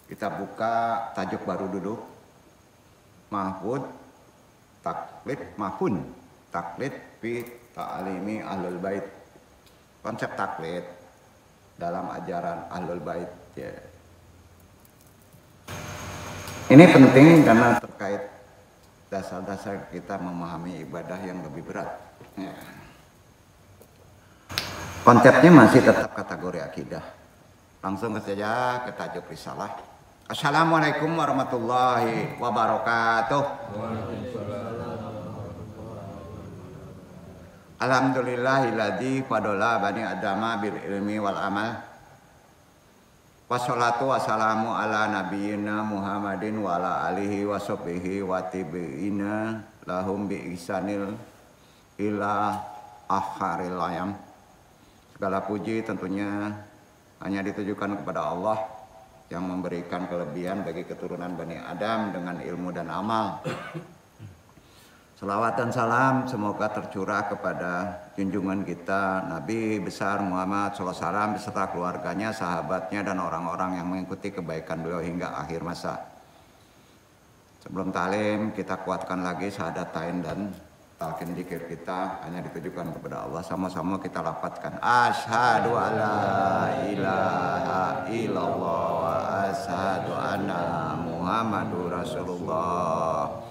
kita buka tajuk baru dulu. Mahfud taklid fi ta'alimi ahlul bait. Konsep taklid dalam ajaran ahlul bait ya. Ini penting karena terkait dasar-dasar kita memahami ibadah yang lebih berat ya. Konsepnya masih tetap kategori akidah. Langsung saja ke tajuk risalah. Assalamualaikum warahmatullahi wabarakatuh. Alhamdulillahilladzi fadola bani adama bil ilmi wal amal. Wassalatu wassalamu ala nabiyyina Muhammadin wa ala alihi wa sahbihi wa tabi'ina lahum bi ihsanil ila akharil ayam. Segala puji tentunya hanya ditujukan kepada Allah yang memberikan kelebihan bagi keturunan Bani Adam dengan ilmu dan amal. Salawat dan salam semoga tercurah kepada junjungan kita Nabi besar Muhammad SAW beserta keluarganya, sahabatnya dan orang-orang yang mengikuti kebaikan beliau hingga akhir masa. Sebelum talim kita kuatkan lagi syahaдаtain dan talqin dzikir kita hanya ditujukan kepada Allah. Sama-sama kita lafadzkan asyhadu alla ilaha illallah wa asyhadu anna Muhammadur Rasulullah.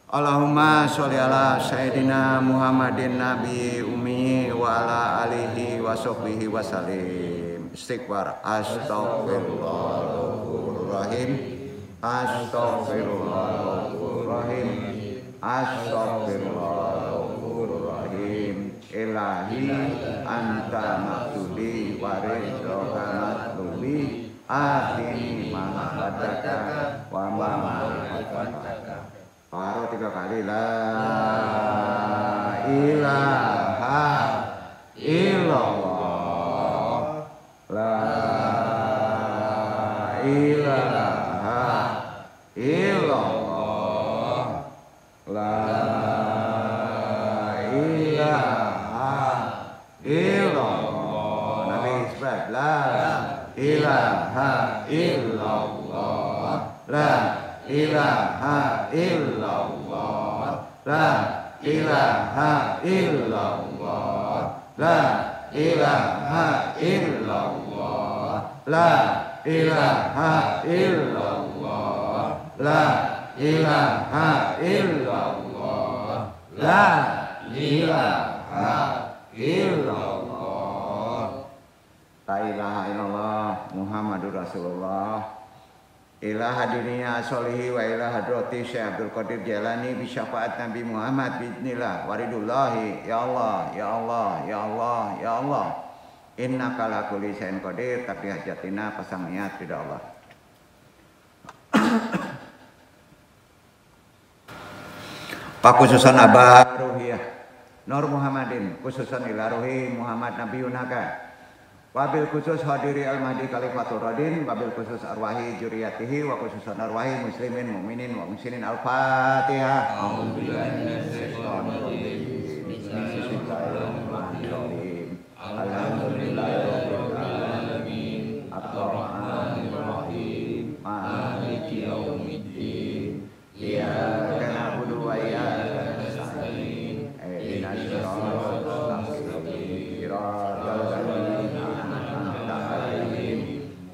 Allahumma sholli ala sayyidina Muhammadin nabi ummi wa ala alihi wa sahbihi wa salim. Istighfar. Astaghfirullahaladzim. Astaghfirullahaladzim. Astaghfirullahaladzim. Ilahi anta maksudi waridhoka matlubi atini mahadaka wa mahadaka. Baru 3 kali la ilaha illallah, la ilaha illallah, la ilaha illallah. Nabi sebut la ilaha illallah, la ilaha illallah, la ilaha illallah, la ilaha illallah, la ilaha illallah, la ilaha illallah, la ilaha illallah. La ilaha illallah Muhammadur Rasulullah. Ila hadiniya solihi wa ila hadrati Syekh Abdul Qadir Jalani bi syafaat Nabi Muhammad biidznillah waridullahi. Ya Allah, ya Allah, ya Allah, ya Allah. Innaka ala kulli syai'in qadir. Tapi hajatina pasang niat tidak Allah. Pak khususan Abah Ruhiyah Nur Muhammadin khususan ila ruhi Muhammad Nabi Yunaka. Wabil khusus hadiri al-mahdi khalifatur radin, wabil khusus arwahi juriyatihi, wa khususan arwahi muslimin, mu'minin, wa muslimin al-fatihah. Bismillahirrahmanirrahim. Alhamdulillahirrahmanirrahim. Ar-Rahmanirrahim. Maliki yaumiddin. Iyyaka na'budu wa iyyaka nasta'in. Ihdinas siratal mustaqim. Siratal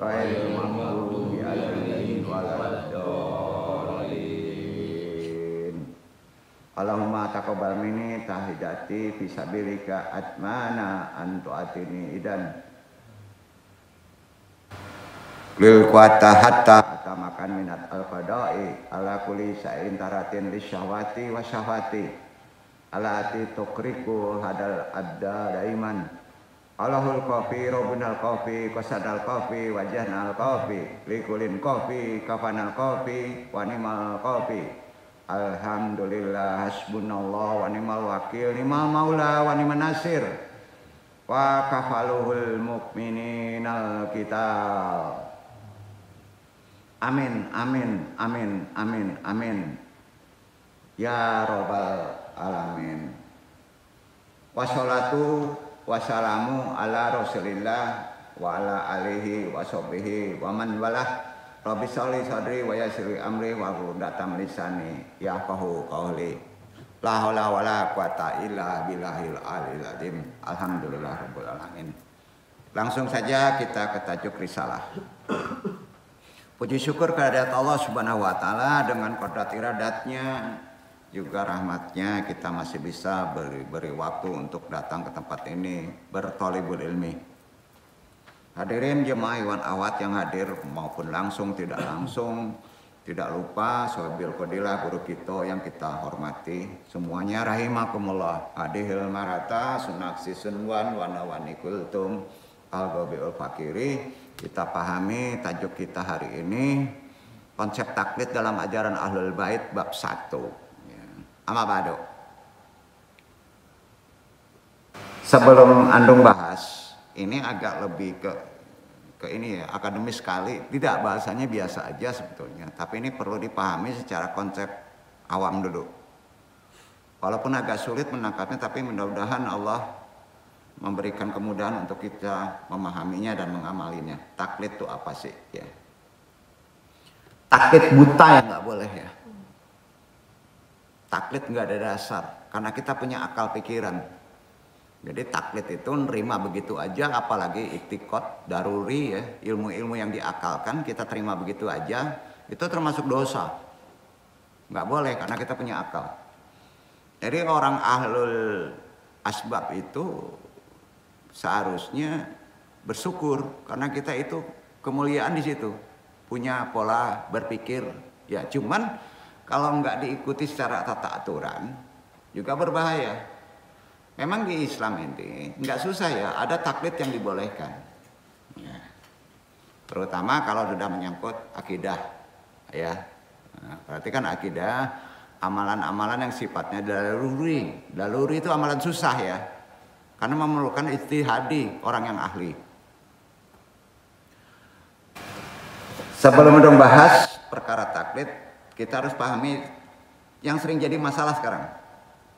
ghairil maghdubi 'alaihim waladdallin. Allahumma taqabbal minni tahiyati fi sabilika atmana antu'atini idan lil quwata hatta tamakan minat al-qada'i ala kulli sa'in taratin lisyahwati wa syahwati ala ati tukriku hadal abda daiman. Allahul qafi rabbunal qafi qasadal qafi wajhnal qafi likulin qafi kafanal qafi wa ni'mal qafi. Alhamdulillah hasbunallah wa ni'mal wakil ni'mal maula wa ni'man nasir wa kafaluhul mu'mininal kitab. Amin amin amin amin amin ya rabbal alamin. Wassalatu wassalamu ala rasulillah wa ala alihi wa sahbihi wa man walah. Rabbi sholli sadri wa yassir amri wa hlul lisani yafqahu qawli. La haula wala quwata illa billahil aliyil azim. Alhamdulillah rabbil alamin. Langsung saja kita ke tajuk risalah. Puji syukur kehadirat Allah Subhanahu wa taala, dengan qadrat iradatnya juga rahmatnya kita masih bisa beri waktu untuk datang ke tempat ini berthalibul ilmi. Hadirin jemaah Iwan Awad yang hadir maupun langsung tidak langsung, tidak lupa Sobil Qodilah guru kita yang kita hormati semuanya rahimakumullah. Adihil marata sunaksi sunwan wanawani kultum al-gobiul fakiri. Kita pahami tajuk kita hari ini, konsep taklid dalam ajaran Ahlul Bait bab 1. Ya. Amma ba'du. Sebelum andung bahas, ini agak lebih ke ini ya, akademis sekali. Tidak, bahasanya biasa aja sebetulnya, tapi ini perlu dipahami secara konsep awam dulu. Walaupun agak sulit menangkapnya, tapi mudah-mudahan Allah memberikan kemudahan untuk kita memahaminya dan mengamalinya. Taklid itu apa sih? Ya. Taklid buta ya nggak boleh ya. Taklid nggak ada dasar, karena kita punya akal pikiran. Jadi taklid itu nerima begitu aja, apalagi iktikad daruri ya, ilmu-ilmu yang diakalkan kita terima begitu aja, itu termasuk dosa. Nggak boleh karena kita punya akal. Jadi orang ahlul asbab itu seharusnya bersyukur karena kita itu kemuliaan di situ, punya pola berpikir ya. Cuman kalau nggak diikuti secara tata aturan juga berbahaya. Memang di Islam ini nggak susah ya, ada taklid yang dibolehkan ya. Terutama kalau sudah menyangkut akidah ya. Nah, berarti kan akidah amalan-amalan yang sifatnya daluri itu amalan susah ya, karena memerlukan ijtihadi orang yang ahli. Sebelum bahas perkara taklid, kita harus pahami yang sering jadi masalah sekarang,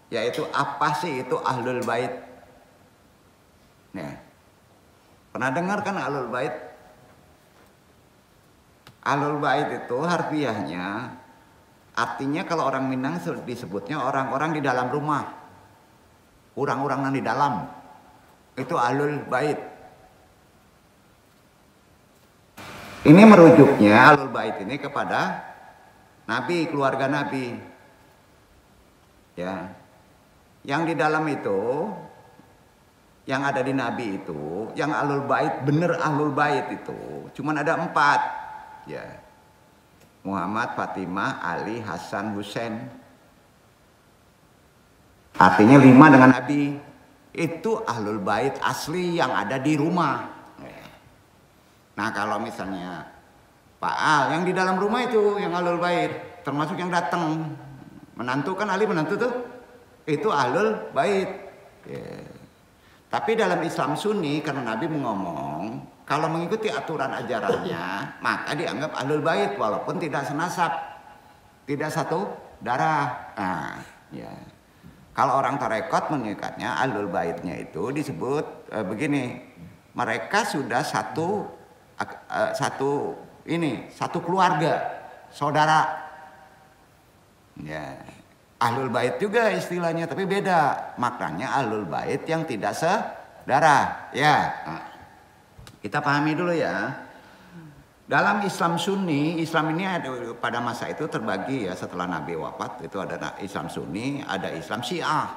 yaitu apa sih itu Ahlul Bait. Nah, pernah dengar kan Ahlul Bait? Ahlul Bait itu harfiahnya artinya kalau orang Minang disebutnya orang-orang di dalam rumah, orang-orang yang di dalam, itu Ahlul Bait. Ini merujuknya Ahlul Bait ini kepada Nabi, keluarga Nabi. Ya. Yang di dalam itu, yang ada di Nabi itu, yang Ahlul Bait, bener Ahlul Bait itu, cuman ada 4. Ya. Muhammad, Fatimah, Ali, Hasan, Husain. Artinya 5 dengan Nabi. Itu Ahlul Bait asli yang ada di rumah. Nah kalau misalnya Pak Al yang di dalam rumah itu yang Ahlul Bait, termasuk yang datang menantu, kan Ali menantu tuh, itu Ahlul Bait ya. Tapi dalam Islam Sunni, karena Nabi ngomong kalau mengikuti aturan ajarannya maka dianggap Ahlul Bait walaupun tidak senasab, tidak satu darah. Nah ya, kalau orang tarekat mengikatnya Ahlul Baitnya itu disebut begini, mereka sudah satu keluarga, saudara. Ya, Ahlul Bait juga istilahnya, tapi beda maknanya. Ahlul Bait yang tidak sedarah. Ya, nah, kita pahami dulu ya. Dalam Islam Sunni, Islam ini ada pada masa itu terbagi ya, setelah Nabi wafat itu ada Islam Sunni, ada Islam Syiah.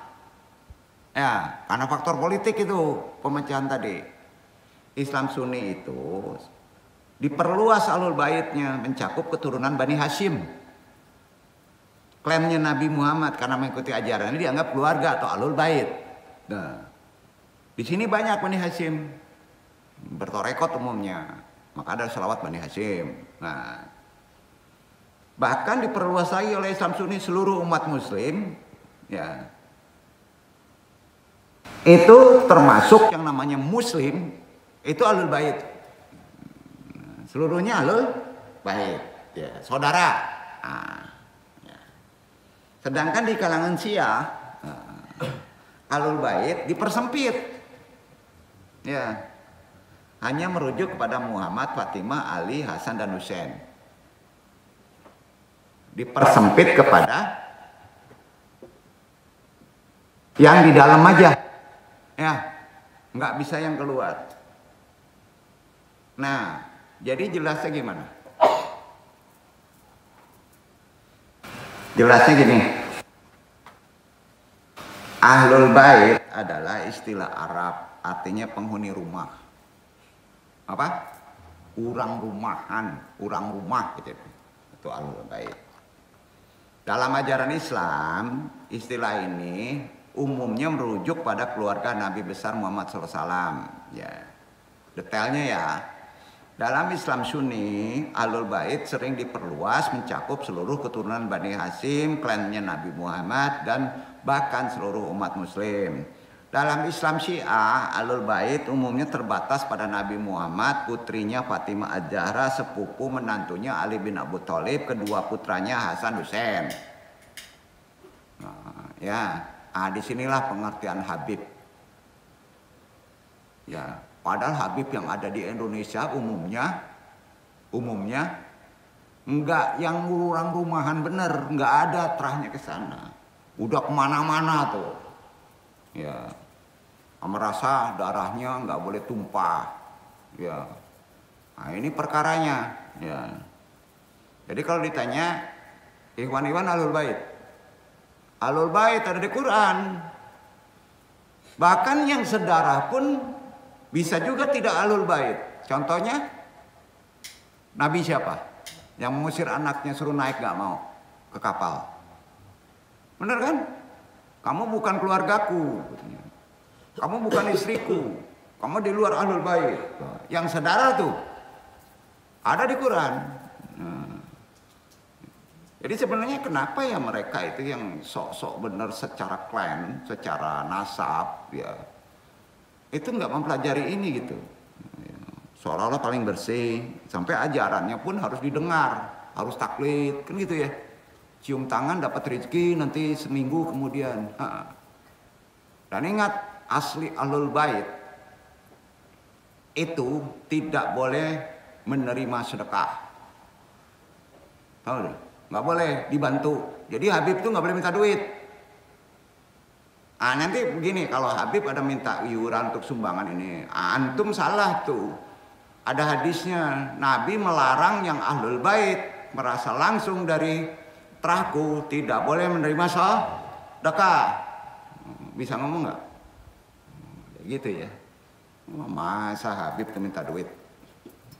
Ya, karena faktor politik itu pemecahan tadi. Islam Sunni itu diperluas Ahlul Baitnya mencakup keturunan Bani Hashim. Klaimnya Nabi Muhammad karena mengikuti ajaran ini dianggap keluarga atau Ahlul Bait. Nah, di sini banyak Bani Hashim bertorekot umumnya, maka ada selawat Bani Hashim. Nah, bahkan diperluas lagi oleh Islam Sunni seluruh umat Muslim, ya. Itu termasuk yang namanya Muslim, itu Ahlul Bait. Seluruhnya Ahlul Bait, ya, saudara. Nah, ya. Sedangkan di kalangan Syiah, Ahlul Bait dipersempit, ya. hanya merujuk kepada Muhammad, Fatimah, Ali, Hasan dan Husain. Dipersempit kepada yang di dalam aja, ya, nggak bisa yang keluar. Nah, jadi jelasnya gimana? Jelasnya gini, Ahlul Bait adalah istilah Arab, artinya penghuni rumah. Apa? Urang rumahan, urang rumah gitu. Itu Ahlul Bait. Dalam ajaran Islam, istilah ini umumnya merujuk pada keluarga Nabi besar Muhammad SAW. Ya, detailnya ya. Dalam Islam Sunni, Ahlul Bait sering diperluas mencakup seluruh keturunan Bani Hashim, klannya Nabi Muhammad, dan bahkan seluruh umat Muslim. Dalam Islam Syiah, Ahlul Bait umumnya terbatas pada Nabi Muhammad, putrinya Fatimah Az-Zahra, sepupu menantunya Ali bin Abu Thalib, kedua putranya Hasan Husain. Nah, disinilah pengertian Habib. Ya, padahal Habib yang ada di Indonesia umumnya enggak yang orang rumahan bener, enggak ada terahnya ke sana. Udah kemana-mana tuh. Ya, merasa darahnya nggak boleh tumpah. Ya, nah ini perkaranya. Ya, jadi kalau ditanya, Ikhwan Ahlul Bait, Ahlul Bait ada di Quran. Bahkan yang sedarah pun bisa juga tidak Ahlul Bait. Contohnya, Nabi siapa? Yang mengusir anaknya suruh naik nggak mau ke kapal. Bener kan? Kamu bukan keluargaku, kamu bukan istriku, kamu di luar Ahlul Bait. Yang saudara tuh ada di Quran. Jadi sebenarnya kenapa ya mereka itu yang sok-sok benar secara klan, secara nasab, ya itu nggak mempelajari ini gitu. Seolah-olah paling bersih, sampai ajarannya pun harus didengar, harus taklid, kan gitu ya. Cium tangan dapat rezeki nanti seminggu kemudian. Dan ingat, asli Ahlul Bait itu tidak boleh menerima sedekah. Tahu? Nggak boleh dibantu. Jadi Habib itu nggak boleh minta duit. Nanti begini, kalau Habib ada minta iuran untuk sumbangan ini, antum salah tuh. Ada hadisnya, Nabi melarang yang Ahlul Bait merasa langsung dari terahku tidak boleh menerima sedekah. Bisa ngomong nggak? Gitu ya. Masa Habib tuh minta duit?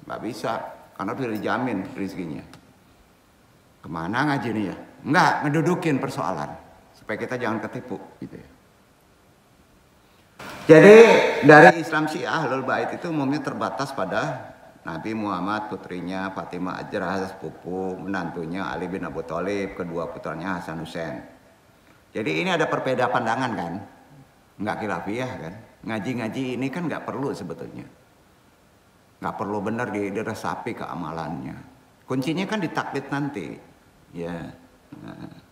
Nggak bisa, karena sudah dijamin rezekinya. Kemana ngaji nih ya? Nggak, ngedudukin persoalan supaya kita jangan ketipu gitu ya. Jadi dari Islam Syiah, Ahlul Bait itu umumnya terbatas pada Nabi Muhammad, putrinya Fatimah Az-Zahra, sepupu menantunya Ali bin Abu Thalib, kedua putranya Hasan Husain. Jadi ini ada perbedaan pandangan kan? Nggak khilafiyah kan? Ngaji-ngaji ini kan nggak perlu sebetulnya. Nggak perlu benar diresapi ke amalannya. Kuncinya kan ditaklid nanti. Ya. Nah.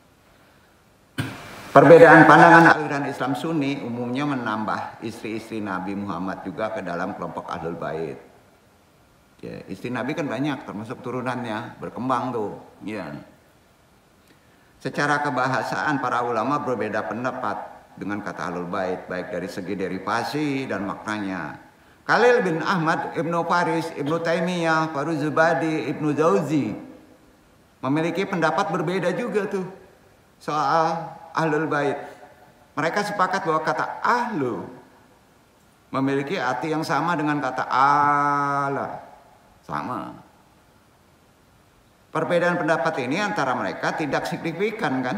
Perbedaan pandangan aliran Islam Sunni umumnya menambah istri-istri Nabi Muhammad juga ke dalam kelompok Ahlul Bait. Ya, istri Nabi kan banyak, termasuk turunannya, berkembang tuh. Ya. Secara kebahasaan para ulama berbeda pendapat dengan kata Ahlul Bait, baik dari segi derivasi dan maknanya. Khalil bin Ahmad, Ibnu Faris, Ibnu Taimiyah, Faruzubadi, Ibnu Jauzi memiliki pendapat berbeda juga tuh soal Ahlul Bait. Mereka sepakat bahwa kata ahlu memiliki arti yang sama dengan kata ala. Sama. Perbedaan pendapat ini antara mereka tidak signifikan kan?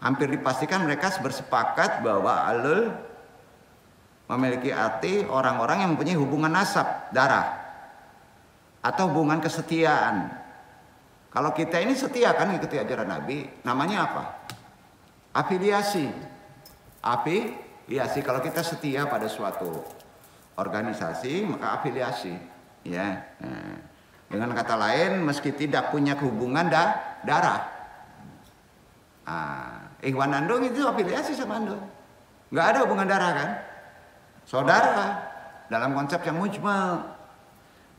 Hampir dipastikan mereka bersepakat bahwa ahlul memiliki arti orang-orang yang mempunyai hubungan nasab, darah, atau hubungan kesetiaan. Kalau kita ini setia kan ikuti ajaran Nabi, namanya apa? Afiliasi. Afiliasi, kalau kita setia pada suatu organisasi, maka afiliasi. Ya, nah, dengan kata lain, meski tidak punya hubungan darah, Ikhwan Andong itu afiliasi sama Andong, nggak ada hubungan darah kan, saudara dalam konsep yang mujmal.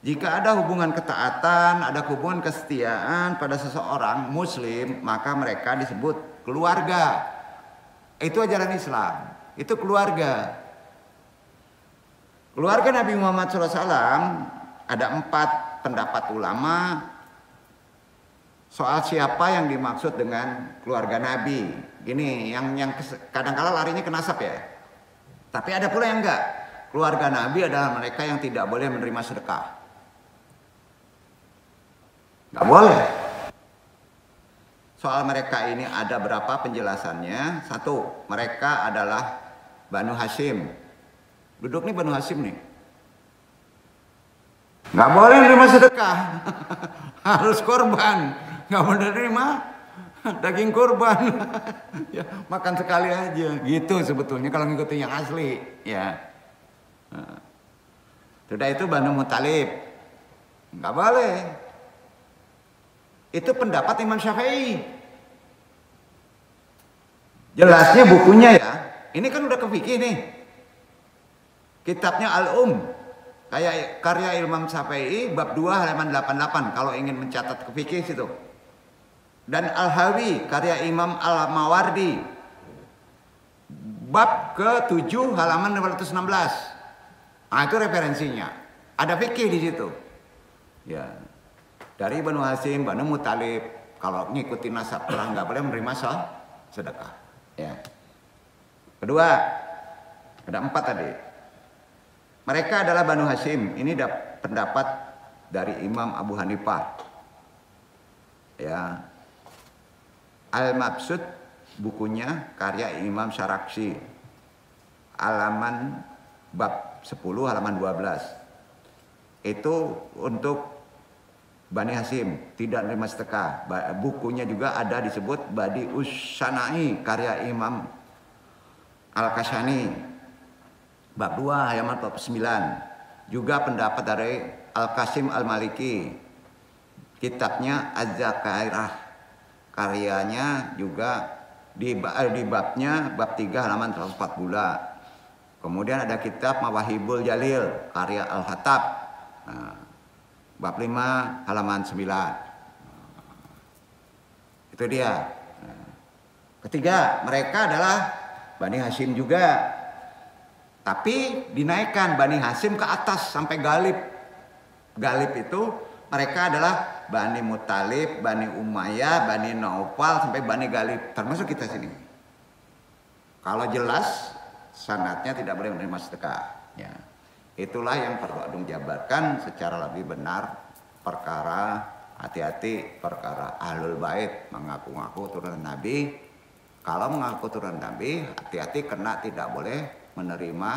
Jika ada hubungan ketaatan, ada hubungan kesetiaan pada seseorang muslim, maka mereka disebut keluarga. Itu ajaran Islam, itu keluarga. Keluarga Nabi Muhammad SAW ada 4 pendapat ulama soal siapa yang dimaksud dengan keluarga Nabi. Gini, yang kadang-kala larinya ke nasab ya. Tapi ada pula yang enggak. Keluarga Nabi adalah mereka yang tidak boleh menerima sedekah. Enggak boleh. Soal mereka ini ada berapa penjelasannya? 1, mereka adalah Banu Hashim. Duduk nih Banu Hashim nih. Nggak boleh menerima sedekah. Harus korban. Nggak menerima daging korban. Ya, makan sekali aja. Gitu sebetulnya kalau ngikutin yang asli. Ya. Nah. Sudah itu Banu Muthalib. Nggak boleh. Itu pendapat Imam Syafi'i. Jelasnya bukunya ya. Ini kan udah ke fikih nih. Kitabnya kayak karya Imam Syafi'i bab 2 halaman 88 kalau ingin mencatat ke fikih situ. Dan Al-Hawi karya Imam Al-Mawardi bab ke-7 halaman 516. Nah, itu referensinya. Ada fikih di situ. Ya. Dari Banu Hashim, Banu Muthalib, kalau ngikutin nasab orang nggak boleh menerima sedekah. Ya. Kedua, ada 4 tadi. Mereka adalah Banu Hashim. Ini pendapat dari Imam Abu Hanifah. Ya. Al-Mabsud bukunya karya Imam Syaraksi. Halaman bab 10 halaman 12. Itu untuk Bani Hashim tidak menerima sedekah. Bukunya juga ada disebut Badi'us Syana'i karya Imam Al-Kashani. Bab 2 halaman 49. Juga pendapat dari Al-Qasim Al-Maliki. Kitabnya Az-Zakairah. Karyanya juga di babnya bab 3 halaman 140. Kemudian ada kitab Mawahibul Jalil karya Al-Hattab. Nah, bab 5 halaman 9. Itu dia. Ketiga, mereka adalah Bani Hashim juga. Tapi dinaikkan Bani Hashim ke atas sampai Galib. Galib itu mereka adalah Bani Muthalib, Bani Umayyah, Bani Naufal sampai Bani Galib. Termasuk kita sini. Kalau jelas sanadnya tidak boleh menerima sedekah. Ya. Itulah yang perlu Adung jabarkan secara lebih benar. Perkara hati-hati, perkara Ahlul Bait mengaku-ngaku turunan Nabi. Kalau mengaku turunan Nabi, hati-hati karena tidak boleh menerima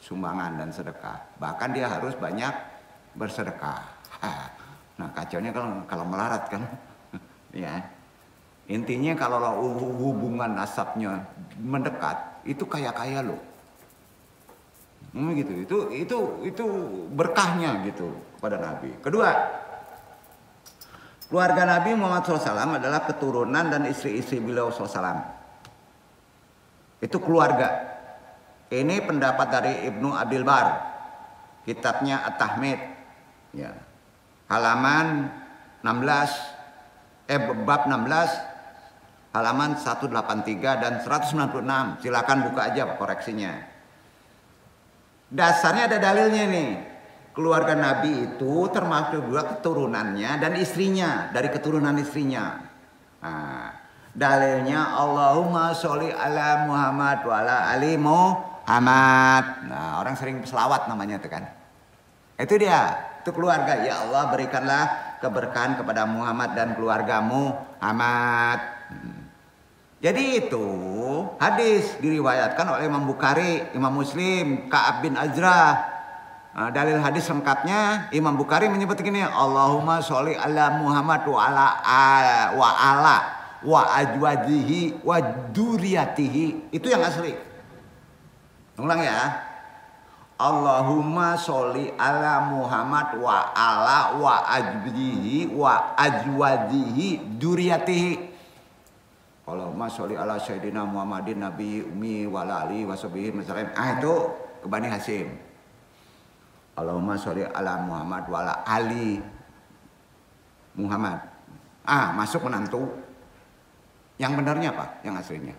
sumbangan dan sedekah. Bahkan dia harus banyak bersedekah. Nah, kacaunya kalau melarat kan. Ya. Intinya kalau hubungan nasabnya mendekat, itu kaya-kaya loh. Gitu. Itu berkahnya gitu kepada Nabi. Kedua, keluarga Nabi Muhammad SAW adalah keturunan dan istri-istri beliau SAW. Itu keluarga. Ini pendapat dari Ibnu Abdul Bar. Kitabnya At-Tahmid. Ya. Halaman 16. Bab 16. Halaman 183 dan 196. Silakan buka aja koreksinya. Dasarnya ada dalilnya nih. Keluarga Nabi itu termasuk juga keturunannya dan istrinya. Dari keturunan istrinya. Nah, dalilnya Allahumma sholli ala Muhammad wa ala ali Muhammad. Nah, orang sering selawat namanya itu kan. Itu dia. Itu keluarga. Ya Allah berikanlah keberkahan kepada Muhammad dan keluargamu Muhammad. Jadi itu hadis diriwayatkan oleh Imam Bukhari, Imam Muslim, Ka'ab bin Ajrah. Nah, dalil hadis lengkapnya Imam Bukhari menyebut gini, Allahumma sholli ala Muhammad wa ala wa ajwajihi wa dzurriyyatihi. Itu yang asli. Ulang ya. Allahumma sholli ala Muhammad wa ala wa ajwajihi wa ajwajihi dzurriyyatihi. Allahumma sholli ala sayyidina Muhammadin nabi ummi wa ala alihi washabihi wasallam. Itu ke Bani Hashim. Allahumma sholli ala Muhammad wa ala ali Muhammad. Masuk menantu. Yang benarnya apa? Yang aslinya.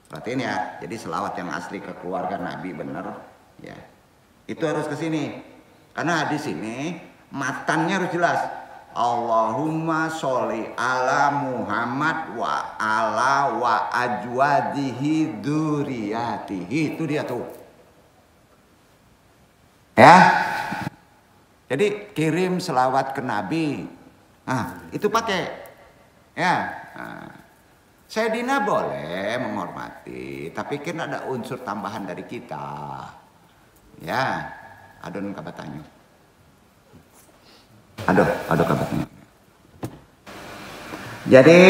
Perhatiin ya. Jadi selawat yang asli ke keluarga Nabi benar, ya. Itu harus ke sini. Karena di sini matannya harus jelas. Allahumma sholli ala Muhammad wa ala wa ajwadihi dzurriyyatihi. Itu dia tuh. Ya. Jadi kirim selawat ke Nabi. Itu pakai. Ya. Sayyidina boleh menghormati, tapi kan ada unsur tambahan dari kita. Ya. Adon kabatanyo. Aduh kabatanyo. Jadi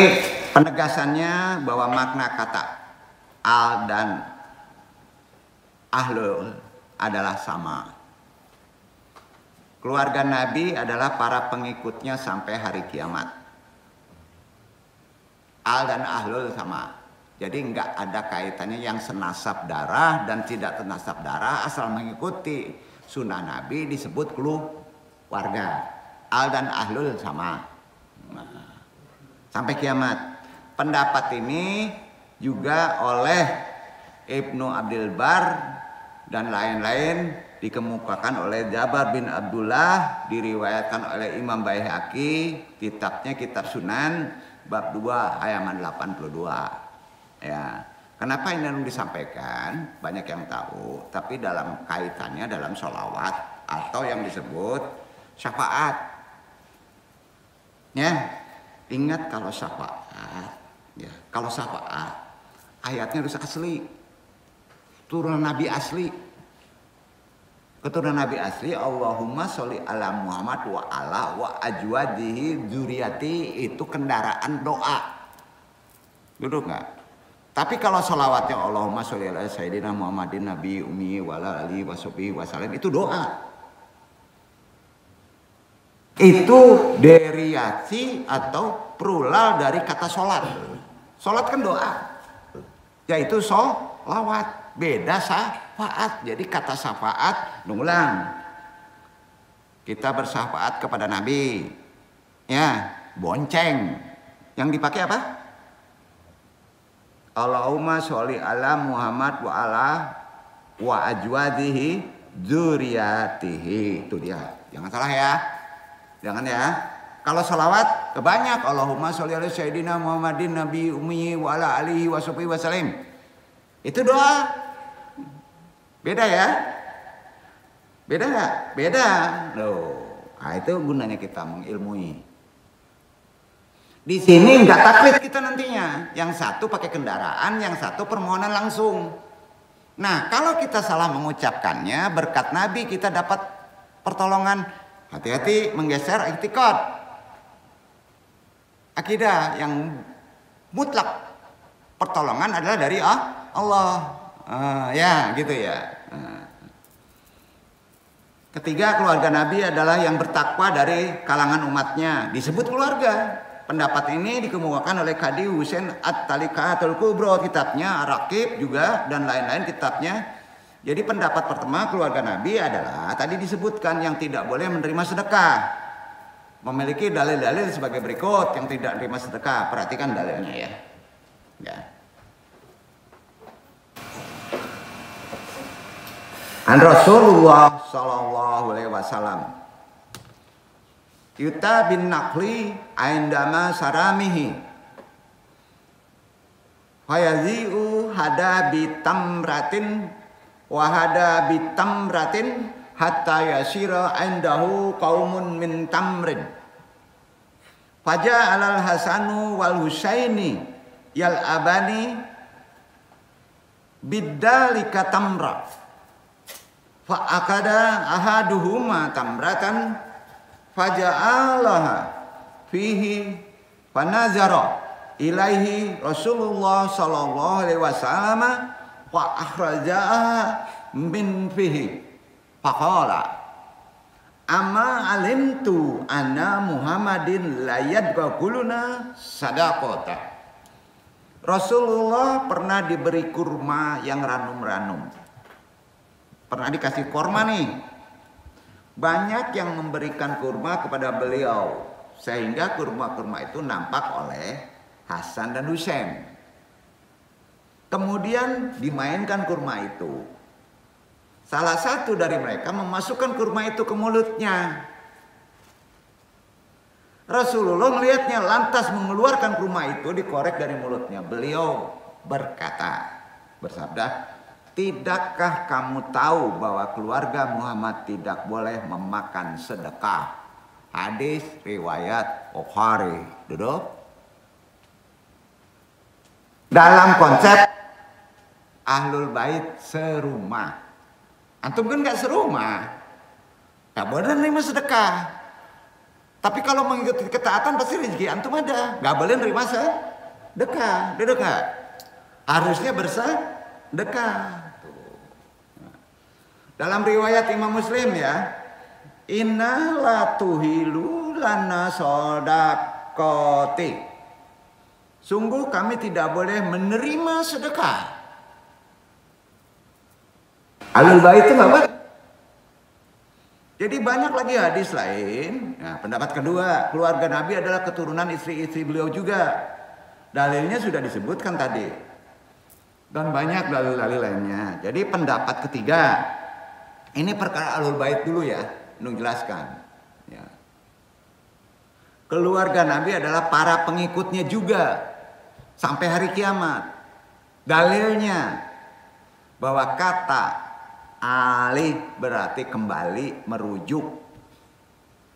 penegasannya bahwa makna kata al dan ahlul adalah sama. Keluarga Nabi adalah para pengikutnya sampai hari kiamat. Al dan ahlul sama. Jadi enggak ada kaitannya yang senasab darah dan tidak senasab darah, asal mengikuti sunnah Nabi disebut keluarga. Al dan ahlul sama. Sampai kiamat. Pendapat ini juga oleh Ibnu Abdul Bar dan lain-lain dikemukakan oleh Jabar bin Abdullah, diriwayatkan oleh Imam Baihaqi, kitabnya Kitab Sunan bab 2 halaman 82. Ya. Kenapa ini disampaikan? Banyak yang tahu, tapi dalam kaitannya dalam sholawat atau yang disebut syafaat. Ya. Ingat kalau syafaat, ya, kalau syafaat ayatnya harus asli. Turunan Nabi asli. Keturunan Nabi asli, Allahumma sholli ala Muhammad wa ala wa ajwadihi dzurriyyati, itu kendaraan doa. Duduk nggak? Tapi kalau sholawatnya Allahumma sholli ala Sayyidina Muhammadin Nabi Ummi wa ala alihi washabihi wasallam, itu doa. Itu derivasi atau plural dari kata sholat. Sholat kan doa, yaitu sholawat. Beda syafaat. Jadi kata syafaat, ulang, kita bersyafaat kepada Nabi, ya, bonceng. Yang dipakai apa? Allahumma sholli ala Muhammad wa ala wa ajwadihi dzurriyyatihi. Itu dia. Jangan salah ya. Jangan ya. Kalau salawat kebanyak, Allahumma sholli ala Sayyidina Muhammadin Nabi Ummi wa ala alihi washabihi wasallam. Itu doa. Beda ya? Beda nggak? Beda. Loh, itu gunanya kita mengilmui. Di sini nggak taklid kita nantinya. Yang satu pakai kendaraan, yang satu permohonan langsung. Nah, kalau kita salah mengucapkannya, berkat Nabi kita dapat pertolongan. Hati-hati menggeser i'tiqad. Akidah yang mutlak. Pertolongan adalah dari Allah. Ya, gitu ya. Ketiga, keluarga Nabi adalah yang bertakwa dari kalangan umatnya. Disebut keluarga. Pendapat ini dikemukakan oleh Qadi Husain At-Talikatul Kubro, kitabnya, Raqib juga, dan lain-lain kitabnya. Jadi pendapat pertama keluarga Nabi adalah tadi disebutkan yang tidak boleh menerima sedekah. Memiliki dalil-dalil sebagai berikut yang tidak menerima sedekah. Perhatikan dalilnya ya. Ya. An Rasulullah sallallahu alaihi wasallam yuta bin naqli aindama saramihi fayazi'u hada bitamratin wa hada bitamratin hatta yasira indahu qaumun min tamrin faja alal hasanu wal husaini yal abani biddalika tamra fa akada ahaduhuma tamratan faja'alaha fihi fanazara ilaihi Rasulullah sallallahu alaihi wasallam wa akhrajaha min fihi faqala amma alimtu anna Muhammadin la yadquluna sadaqata. Rasulullah pernah diberi kurma yang ranum-ranum. Pernah dikasih korma nih. banyak yang memberikan kurma kepada beliau, sehingga kurma-kurma itu nampak oleh Hasan dan Husain. Kemudian dimainkan kurma itu. Salah satu dari mereka memasukkan kurma itu ke mulutnya. Rasulullah melihatnya lantas mengeluarkan kurma itu dikorek dari mulutnya. Beliau bersabda, "Tidakkah kamu tahu bahwa keluarga Muhammad tidak boleh memakan sedekah?" Hadis riwayat Bukhari. Duduk. Dalam konsep Ahlul Bait serumah. Antum kan gak serumah, gak boleh nerima sedekah. Tapi kalau mengikuti ketaatan pasti rezeki antum ada. Gak boleh nerima sedekah. Duduk gak? Harusnya bersedekah. Dalam riwayat Imam Muslim ya, inna la tuhilu lana sodakoti. Sungguh kami tidak boleh menerima sedekah. Ahlul Bait itu apa? Jadi banyak lagi hadis lain. Nah, pendapat kedua, keluarga Nabi adalah keturunan istri-istri beliau juga. Dalilnya sudah disebutkan tadi. Dan banyak dalil-dalil lainnya. Jadi pendapat ketiga, ini perkara Ahlul Bait dulu ya, Nung jelaskan. Ya. Keluarga Nabi adalah para pengikutnya juga sampai hari kiamat. Dalilnya bahwa kata alih berarti kembali, merujuk.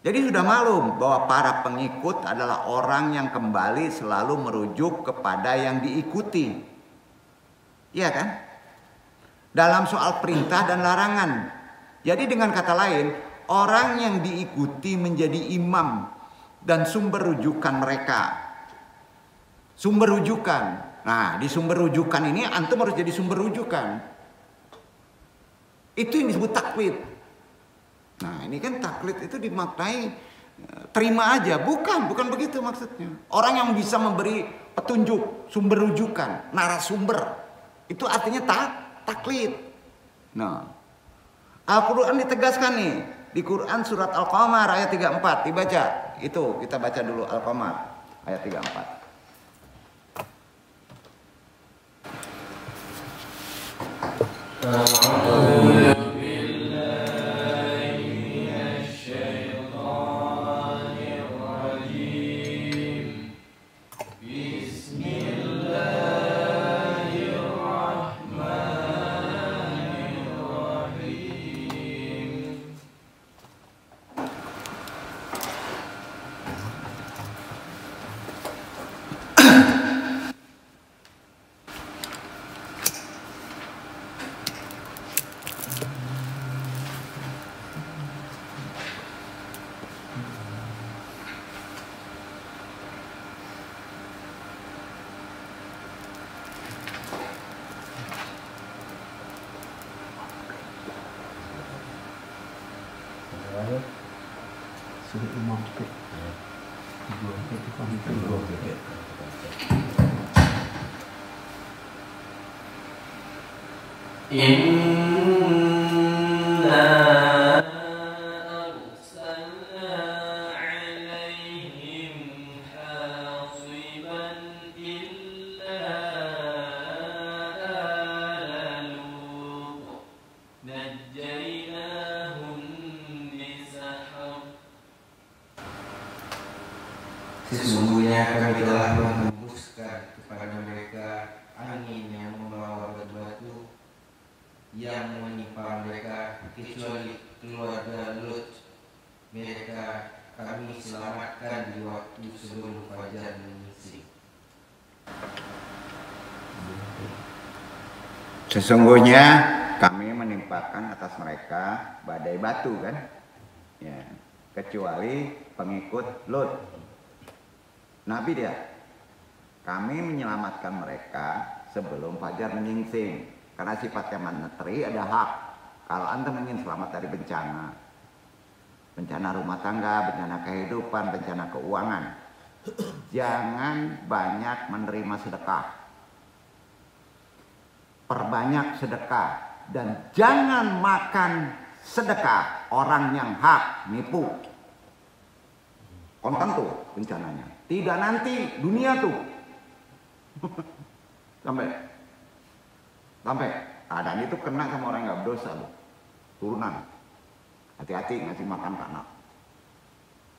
Jadi sudah maklum bahwa para pengikut adalah orang yang kembali selalu merujuk kepada yang diikuti. Iya kan? Dalam soal perintah dan larangan. Jadi dengan kata lain, orang yang diikuti menjadi imam dan sumber rujukan mereka. Sumber rujukan. Nah, di sumber rujukan ini antum harus jadi sumber rujukan. Itu yang disebut taklid. Nah, ini kan taklid itu dimaknai terima aja. Bukan begitu maksudnya. Orang yang bisa memberi petunjuk, sumber rujukan, narasumber. Itu artinya taklid. Nah, Al-Quran ditegaskan nih. Di Quran surat Al-Qamar ayat 34. Dibaca. Itu kita baca dulu Al-Qamar ayat 34. Sudah imam ke Inna arsalna alaihim hasiban illa ala Lut najjaynahum bisahar. Sesungguhnya kami telah menghembuskan kepada mereka angin yang membawa batu yang menimpa mereka, kecuali keluarga Lut. Mereka kami selamatkan di waktu sebelum fajar menyingsing. Sesungguhnya kami menimpakan atas mereka badai batu kan, ya, kecuali pengikut Lut. Nabi dia, kami menyelamatkan mereka sebelum fajar menyingsing. Karena sifatnya manatri ada hak. Kalau antum ingin selamat dari bencana, bencana rumah tangga, bencana kehidupan, bencana keuangan, jangan banyak menerima sedekah. Perbanyak sedekah dan jangan makan sedekah, orang yang hak nipu. Kontan tuh bencananya. Tidak nanti dunia tuh. sampai dan itu kena sama orang yang nggak berdosa loh. Turunan. Hati-hati ngasih makan ke anak.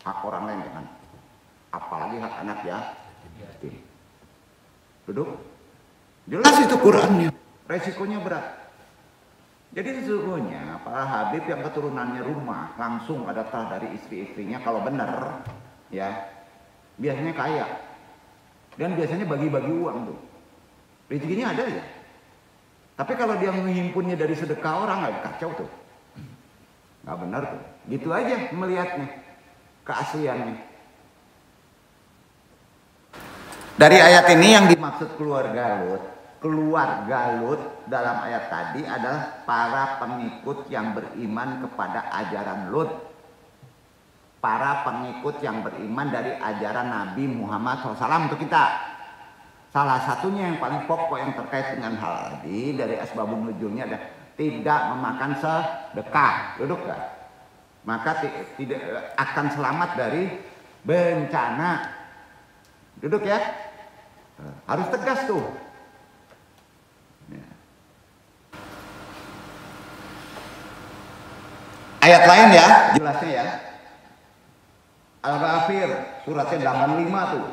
Hak orang lain kan. Apalagi hak anak ya. Duduk. Jelas itu Qurannya. Resikonya berat. Jadi sesungguhnya para Habib yang keturunannya rumah langsung ada tah dari istri-istrinya kalau benar ya biasanya kaya dan biasanya bagi-bagi uang tuh rezekinya ada ya. Tapi kalau dia menghimpunnya dari sedekah orang nggak kacau tuh, nggak benar tuh. Gitu aja melihatnya keasliannya. Dari ayat ini yang dimaksud keluarga Lut dalam ayat tadi adalah para pengikut yang beriman kepada ajaran Lut. Para pengikut yang beriman dari ajaran Nabi Muhammad SAW untuk kita. Salah satunya yang paling pokok yang terkait dengan hal tadi dari asbabun nuzulnya adalah tidak memakan sedekah. Duduk gak? Maka tidak akan selamat dari bencana. Duduk ya. Harus tegas tuh. Ayat lain ya, jelasnya ya. Al-Ghafir suratnya 85 tuh.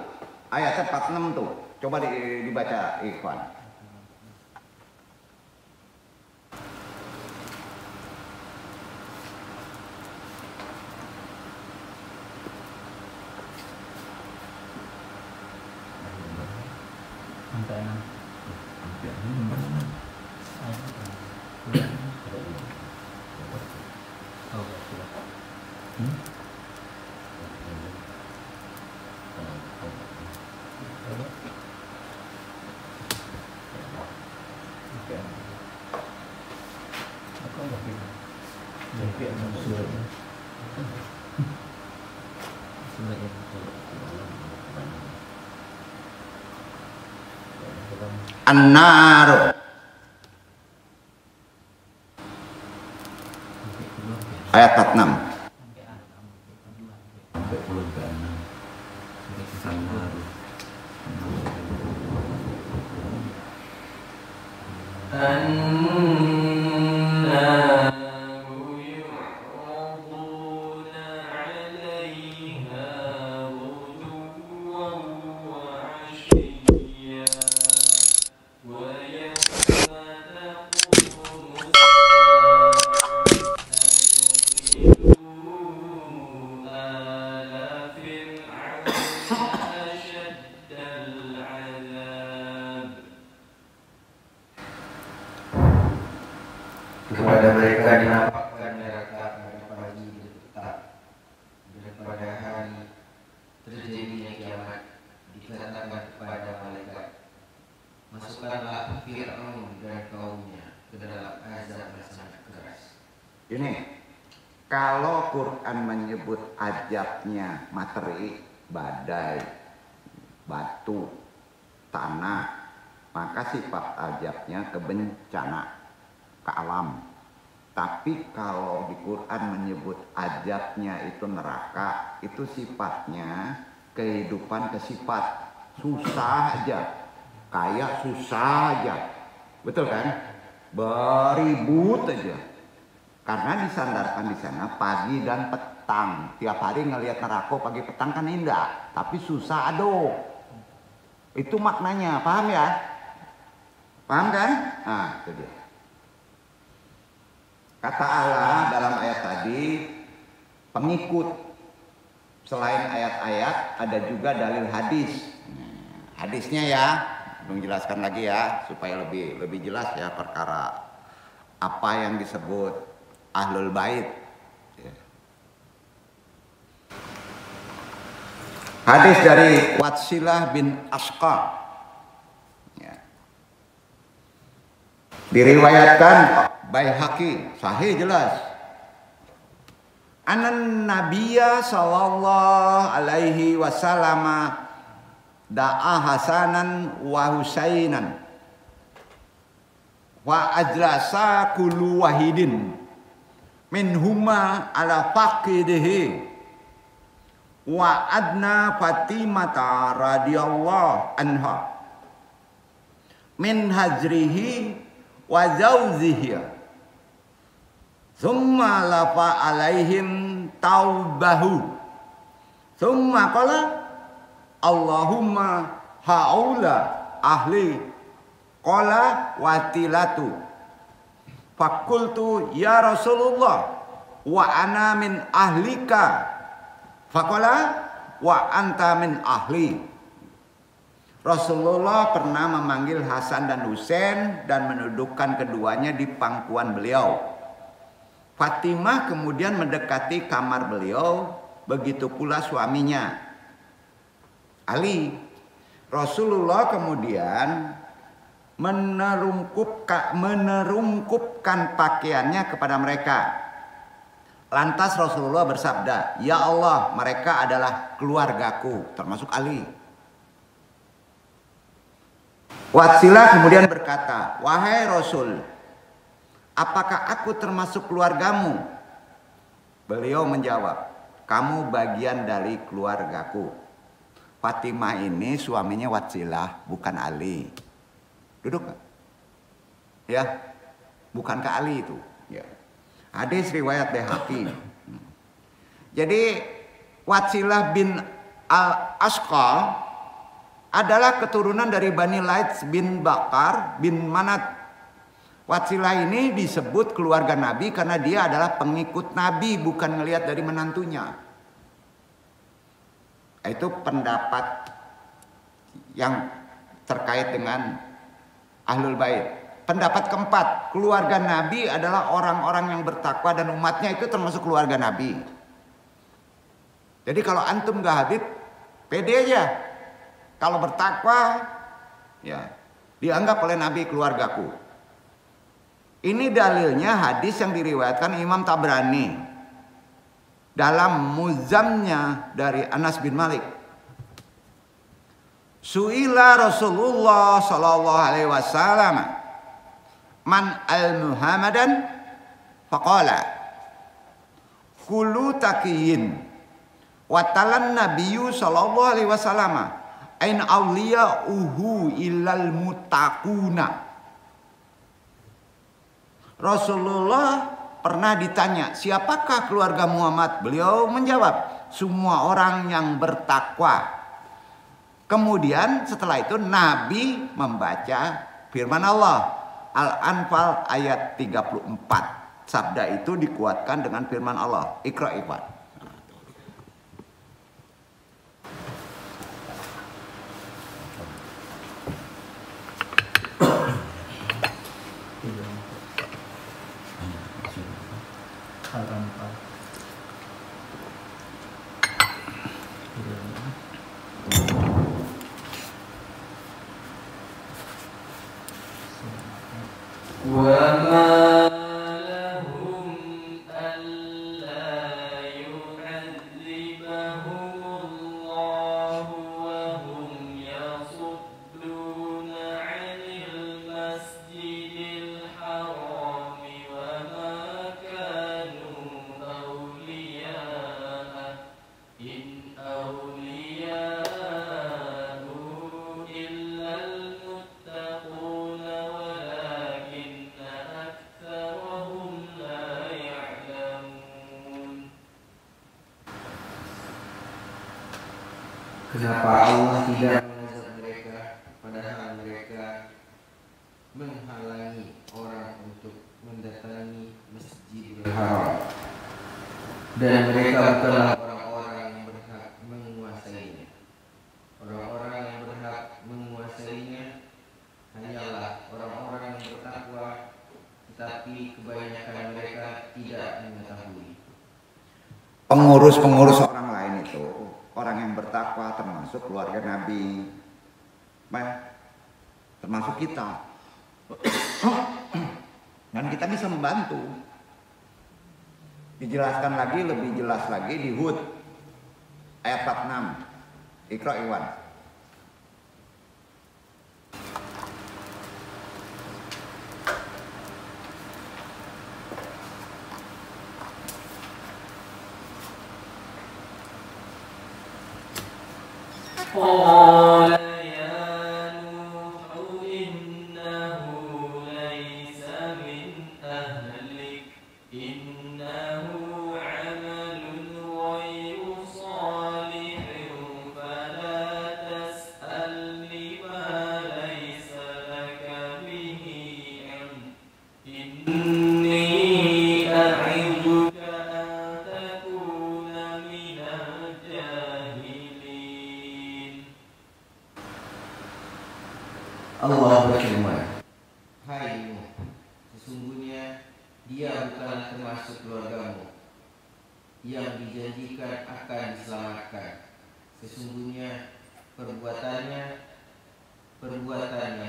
Ayatnya 46 tuh. Coba dibaca Ikhwan. An-Nar ayat 46. Kepada mereka dinampakkan neraka pada pagi tetap dan pada hari terjadinya kiamat dikatakan kepada malaikat, masukkanlah Fir'aun dan kaumnya ke dalam azab yang sangat keras. Ini kalau Quran menyebut azabnya materi, badai, batu, tanah, maka sifat azabnya kebencana ke alam. Tapi kalau di Quran menyebut azabnya itu neraka, itu sifatnya kehidupan kesifat susah aja, kayak susah aja, betul kan? Beribut aja, karena disandarkan di sana pagi dan petang. Tiap hari ngelihat neraka pagi petang kan indah, tapi susah aduh. Itu maknanya, paham ya? Paham kan? Nah, itu dia. Kata Allah dalam ayat tadi, pengikut. Selain ayat-ayat, ada juga dalil hadis. Hadisnya ya, menjelaskan lagi ya, supaya lebih jelas ya perkara apa yang disebut Ahlul Bait. Hadis dari Watsilah bin Asqa. Diriwayatkan Baihaqi, sahih jelas. Anan Nabiyya sallallahu alaihi wasallam da'a Hasanan wa Husainan wa ajlasa kullu wahidin minhuma ala faqidihi wa adna Fatimata radhiyallahu anha min hajrihi wa zawzihi thumma lafa alaihim taubahu thumma qala Allahumma haula ahli qala watilatu fakultu ya Rasulullah wa ana min ahlika faqala wa anta min ahli. Rasulullah pernah memanggil Hasan dan Husain dan menundukkan keduanya di pangkuan beliau. Fatimah kemudian mendekati kamar beliau, begitu pula suaminya Ali. Rasulullah kemudian menerungkupkan pakaiannya kepada mereka. Lantas Rasulullah bersabda, "Ya Allah, mereka adalah keluargaku," termasuk Ali. Watsilah kemudian berkata, "Wahai Rasul, apakah aku termasuk keluargamu?" Beliau menjawab, "Kamu bagian dari keluargaku." Fatimah ini suaminya Watsilah, bukan Ali. Duduk gak? Ya, bukankah Ali itu? Ya. Hadis riwayat Baihaqi. Jadi Watsilah bin Al-Asqa adalah keturunan dari Bani Laits bin Bakar bin Manat. Watsilah ini disebut keluarga Nabi karena dia adalah pengikut Nabi, bukan ngelihat dari menantunya. Itu pendapat yang terkait dengan Ahlul Bait. Pendapat keempat, keluarga Nabi adalah orang-orang yang bertakwa dan umatnya itu termasuk keluarga Nabi. Jadi kalau antum gak Habib, pede aja. Kalau bertakwa, ya dianggap oleh Nabi keluargaku. Ini dalilnya hadis yang diriwayatkan Imam Tabrani dalam Muzamnya dari Anas bin Malik. Su'ila Rasulullah sallallahu alaihi wasallam man al-Muhammadan faqala kullu taqiyin wa talan nabiyyu sallallahu alaihi wasallam ain awliya'uhu illal muttaquna. Rasulullah pernah ditanya, siapakah keluarga Muhammad? Beliau menjawab, semua orang yang bertakwa. Kemudian setelah itu Nabi membaca firman Allah Al-Anfal ayat 34. Sabda itu dikuatkan dengan firman Allah. Iqra Iqbal. Al-Anfal. وما لهم ألا يعذبهم الله وهم يصدون عن المسجد الحرام وما كانوا أولياءه إن أولياءه إلا المتقون ولكن أكثرهم لا يعلمون. Kenapa Allah tidak mengazab mereka padahal mereka menghalangi orang untuk mendatangi Masjidil Haram dan mereka bukanlah orang-orang yang berhak menguasainya. Orang-orang yang berhak menguasainya hanyalah orang-orang yang bertakwa, tetapi kebanyakan mereka tidak mengetahui. Pengurus-pengurus orang lain itu orang yang bertakwa, termasuk keluarga Nabi, termasuk kita, dan kita bisa membantu. Dijelaskan lagi, lebih jelas lagi di Hud ayat 46. Iqra Iwan. قال يا نوح إنه ليس من أهلك إنه عمل غير صالح فلا تسألني ما ليس لك به علم إني أعظك أن تكون من الجاهلين. Allah berfirman, hai Nuh, sesungguhnya dia bukanlah termasuk keluargamu yang dijanjikan akan diselamatkan. Sesungguhnya perbuatannya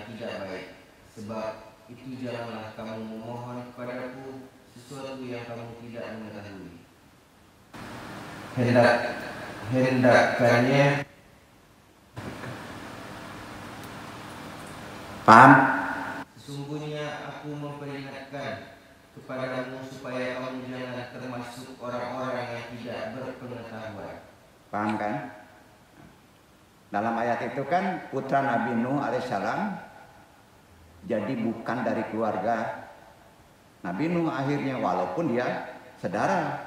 tidak baik. Sebab itu janganlah kamu memohon kepadaku sesuatu yang kamu tidak mengetahui. Hendakkannya Paham? sesungguhnya aku memperingatkan kepadamu supaya kamu jangan termasuk orang-orang yang tidak berpengetahuan. Paham kan? Dalam ayat itu kan putra Nabi Nuh alaihissalam jadi bukan dari keluarga Nabi Nuh akhirnya, walaupun dia saudara,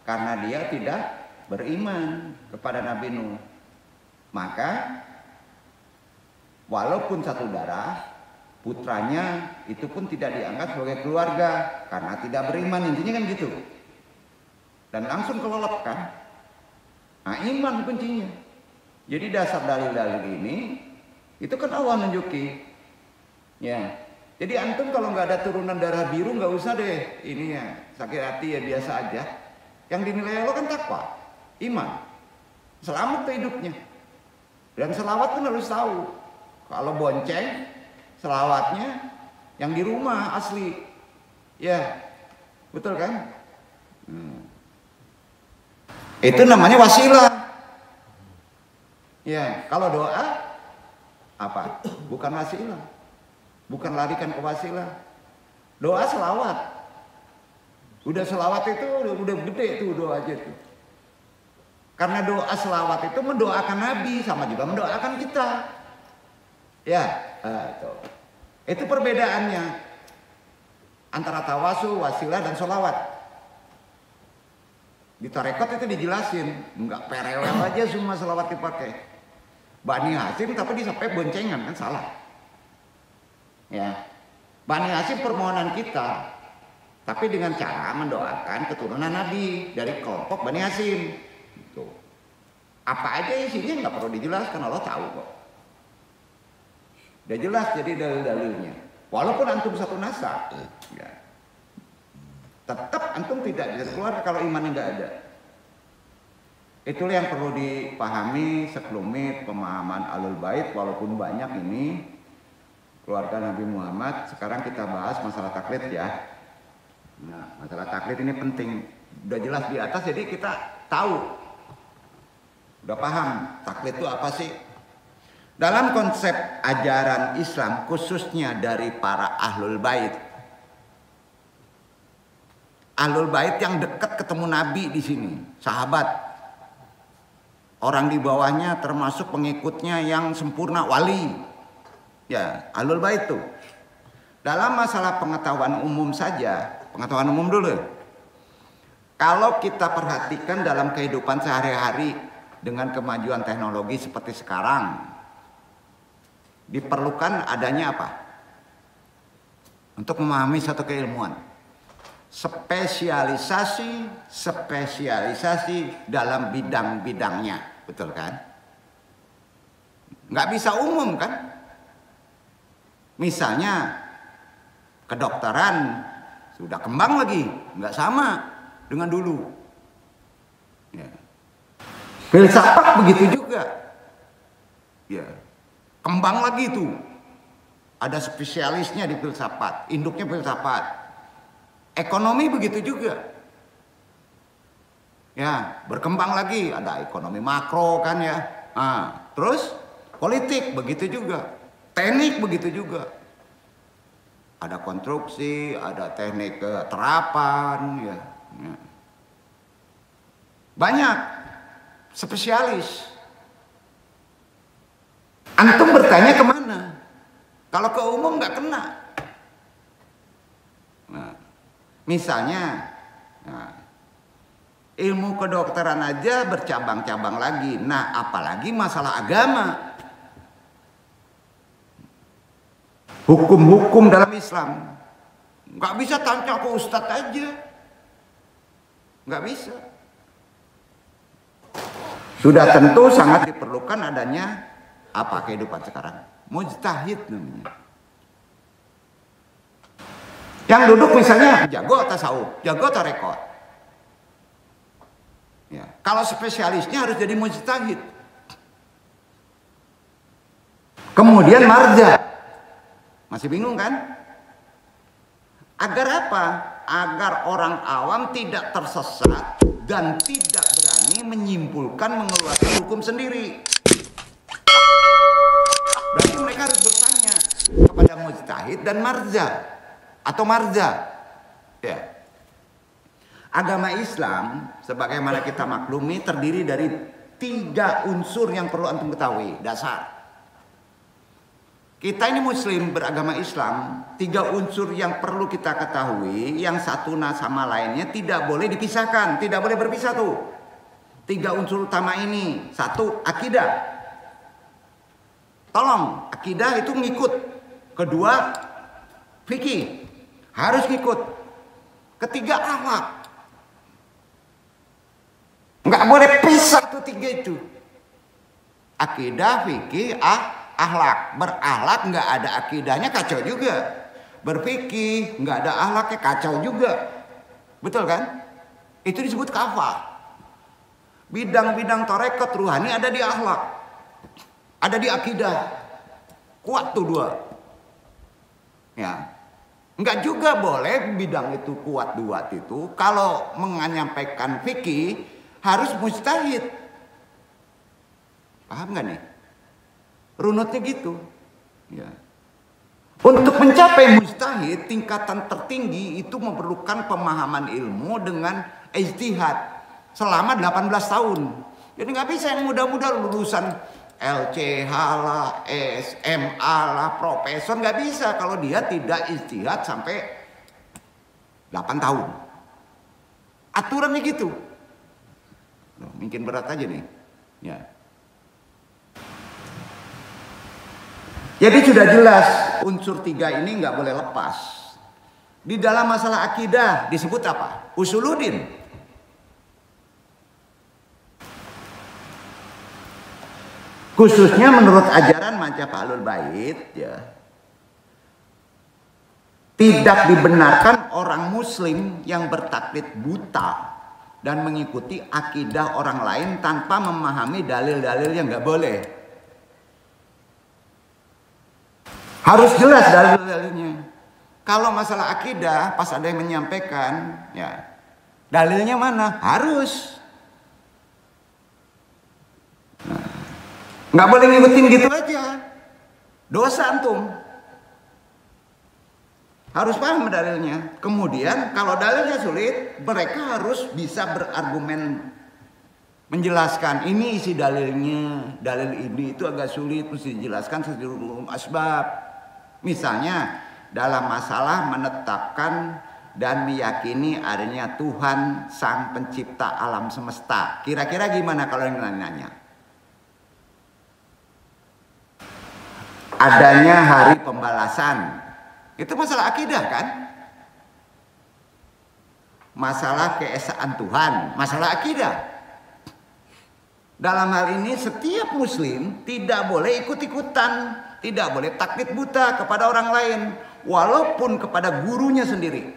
karena dia tidak beriman kepada Nabi Nuh. Maka walaupun satu darah, putranya itu pun tidak dianggap sebagai keluarga karena tidak beriman, intinya kan gitu. Dan langsung kelelep kan. Nah, iman kuncinya. Jadi dasar dalil-dalil ini itu kan Allah nunjuki. Ya. Jadi antum kalau nggak ada turunan darah biru nggak usah deh ininya sakit hati ya, biasa aja. Yang dinilai Allah kan takwa, iman, selamat tuh hidupnya. Dan selawat pun harus tahu. Kalau bonceng, selawatnya yang di rumah asli. Ya, betul kan? Itu namanya wasilah. Ya, kalau doa apa? Bukan wasilah. Bukan larikan ke wasilah. Doa selawat. Udah selawat itu udah gede tuh doa aja tuh. Karena doa selawat itu mendoakan Nabi sama juga mendoakan kita. Ya, itu perbedaannya antara tawasul, wasilah dan sholawat. Di tarekat itu dijelasin, nggak perewel aja semua sholawat dipakai. Bani Hasyim tapi disampai boncengan kan salah. Ya, Bani Hasyim permohonan kita, tapi dengan cara mendoakan keturunan Nabi dari kelompok Bani Hasyim. Gitu. Apa aja isinya nggak perlu dijelaskan, Allah tahu kok. Udah jelas jadi dalil-dalilnya. Walaupun antum satu nasab, ya, tetap antum tidak bisa keluar kalau imannya nggak ada. Itulah yang perlu dipahami sekelumit pemahaman Ahlul Bait. Walaupun banyak ini keluarga Nabi Muhammad. Sekarang kita bahas masalah taklid ya. Nah, masalah taklid ini penting. Udah jelas di atas, jadi kita tahu, udah paham taklid itu apa sih. Dalam konsep ajaran Islam, khususnya dari para Ahlul Bait. Ahlul Bait yang dekat ketemu Nabi di sini, sahabat. Orang di bawahnya termasuk pengikutnya yang sempurna, wali. Ya, Ahlul Bait itu. Dalam masalah pengetahuan umum saja, pengetahuan umum dulu. Kalau kita perhatikan dalam kehidupan sehari-hari dengan kemajuan teknologi seperti sekarang, diperlukan adanya apa? Untuk memahami satu keilmuan. Spesialisasi dalam bidang-bidangnya, betul kan? Nggak bisa umum kan? Misalnya kedokteran sudah kembang lagi, nggak sama dengan dulu. Ya. Filsafat begitu juga. Ya. Kembang lagi tuh. Ada spesialisnya di filsafat, induknya filsafat. Ekonomi begitu juga. Ya, berkembang lagi, ada ekonomi makro kan ya. Nah, terus politik begitu juga. Teknik begitu juga. Ada konstruksi, ada teknik terapan ya. Banyak spesialis. Antum bertanya kemana? Kalau ke umum nggak kena. Nah, misalnya, ilmu kedokteran aja bercabang-cabang lagi. Nah, apalagi masalah agama. Hukum-hukum dalam Islam. Nggak bisa tanya ke ustadz aja. Nggak bisa. Sudah tentu sangat diperlukan adanya apa kehidupan sekarang? Mujtahid namanya. Yang duduk misalnya jago tasawuf, jago tarekot. Ya, kalau spesialisnya harus jadi mujtahid. Kemudian marja. Masih bingung kan? Agar apa? Agar orang awam tidak tersesat dan tidak berani menyimpulkan, mengeluarkan hukum sendiri. Berarti mereka harus bertanya kepada mujtahid dan marja atau marja. Ya. Agama Islam sebagaimana kita maklumi terdiri dari 3 unsur yang perlu antum ketahui dasar. Kita ini muslim beragama Islam, 3 unsur yang perlu kita ketahui, yang satu sama lainnya tidak boleh dipisahkan, tidak boleh berpisah tuh. 3 unsur utama ini. 1, akidah. Tolong, akidah itu ngikut. 2, fikih. Harus ngikut. 3, akhlak. Nggak boleh pisah tuh 3 itu. Akidah, fikih, akhlak. Berakhlak nggak ada akidahnya kacau juga. Berfikih nggak ada akhlaknya kacau juga. Betul kan? Itu disebut kafah. Bidang-bidang tarekat ruhani ada di akhlak, ada di akidah. Kuat tuh 2. Ya. Nggak juga boleh bidang itu kuat 2 itu. Kalau menyampaikan fikih harus mujtahid. Paham nggak nih? Runutnya gitu. Ya. Untuk mencapai mujtahid tingkatan tertinggi itu memerlukan pemahaman ilmu dengan ijtihad selama 18 tahun. Jadi nggak bisa yang muda-muda lulusan LCH lah, SMA lah, profesor, nggak bisa kalau dia tidak ijtihad sampai 8 tahun. Aturannya gitu. Loh, mungkin berat aja nih. Ya. Jadi sudah jelas unsur 3 ini nggak boleh lepas. Di dalam masalah akidah disebut apa? Usuluddin. Khususnya menurut ajaran mazhab Ahlul Bait, ya, tidak dibenarkan orang muslim yang bertaklid buta dan mengikuti akidah orang lain tanpa memahami dalil-dalil yang nggak boleh. Harus jelas dalil-dalilnya. Kalau masalah akidah, pas ada yang menyampaikan, ya, dalilnya mana? Harus. Nah, nggak boleh ngikutin gitu aja. Dosa antum. Harus paham dalilnya. Kemudian kalau dalilnya sulit, mereka harus bisa berargumen, menjelaskan ini isi dalilnya. Dalil ini itu agak sulit, mesti dijelaskan seluruh asbab. Misalnya dalam masalah menetapkan dan meyakini adanya Tuhan Sang Pencipta alam semesta. Kira-kira gimana kalau yang nanya? Adanya hari pembalasan. Itu masalah akidah kan? Masalah keesaan Tuhan, masalah akidah. Dalam hal ini setiap muslim tidak boleh ikut-ikutan, tidak boleh taklid buta kepada orang lain, walaupun kepada gurunya sendiri,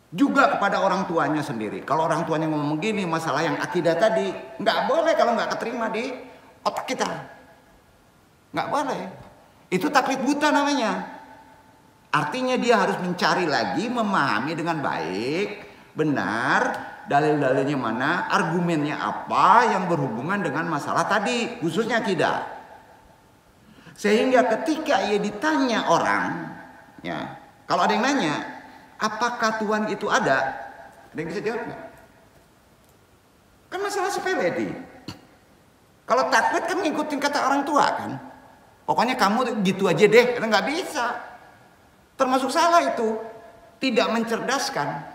juga kepada orang tuanya sendiri. Kalau orang tuanya ngomong gini, masalah yang akidah tadi, nggak boleh kalau nggak keterima di otak kita, nggak boleh. Itu taklid buta namanya. Artinya dia harus mencari lagi, memahami dengan baik, benar, dalil-dalilnya mana, argumennya apa yang berhubungan dengan masalah tadi, khususnya akidah. Sehingga ketika ia ditanya orang, ya, kalau ada yang nanya, apakah Tuhan itu ada? Ada yang bisa jawab nggak? Kan masalah sepele di. Kalau taklid kan ngikutin kata orang tua kan. Pokoknya kamu gitu aja deh, kita nggak bisa. Termasuk salah itu, tidak mencerdaskan.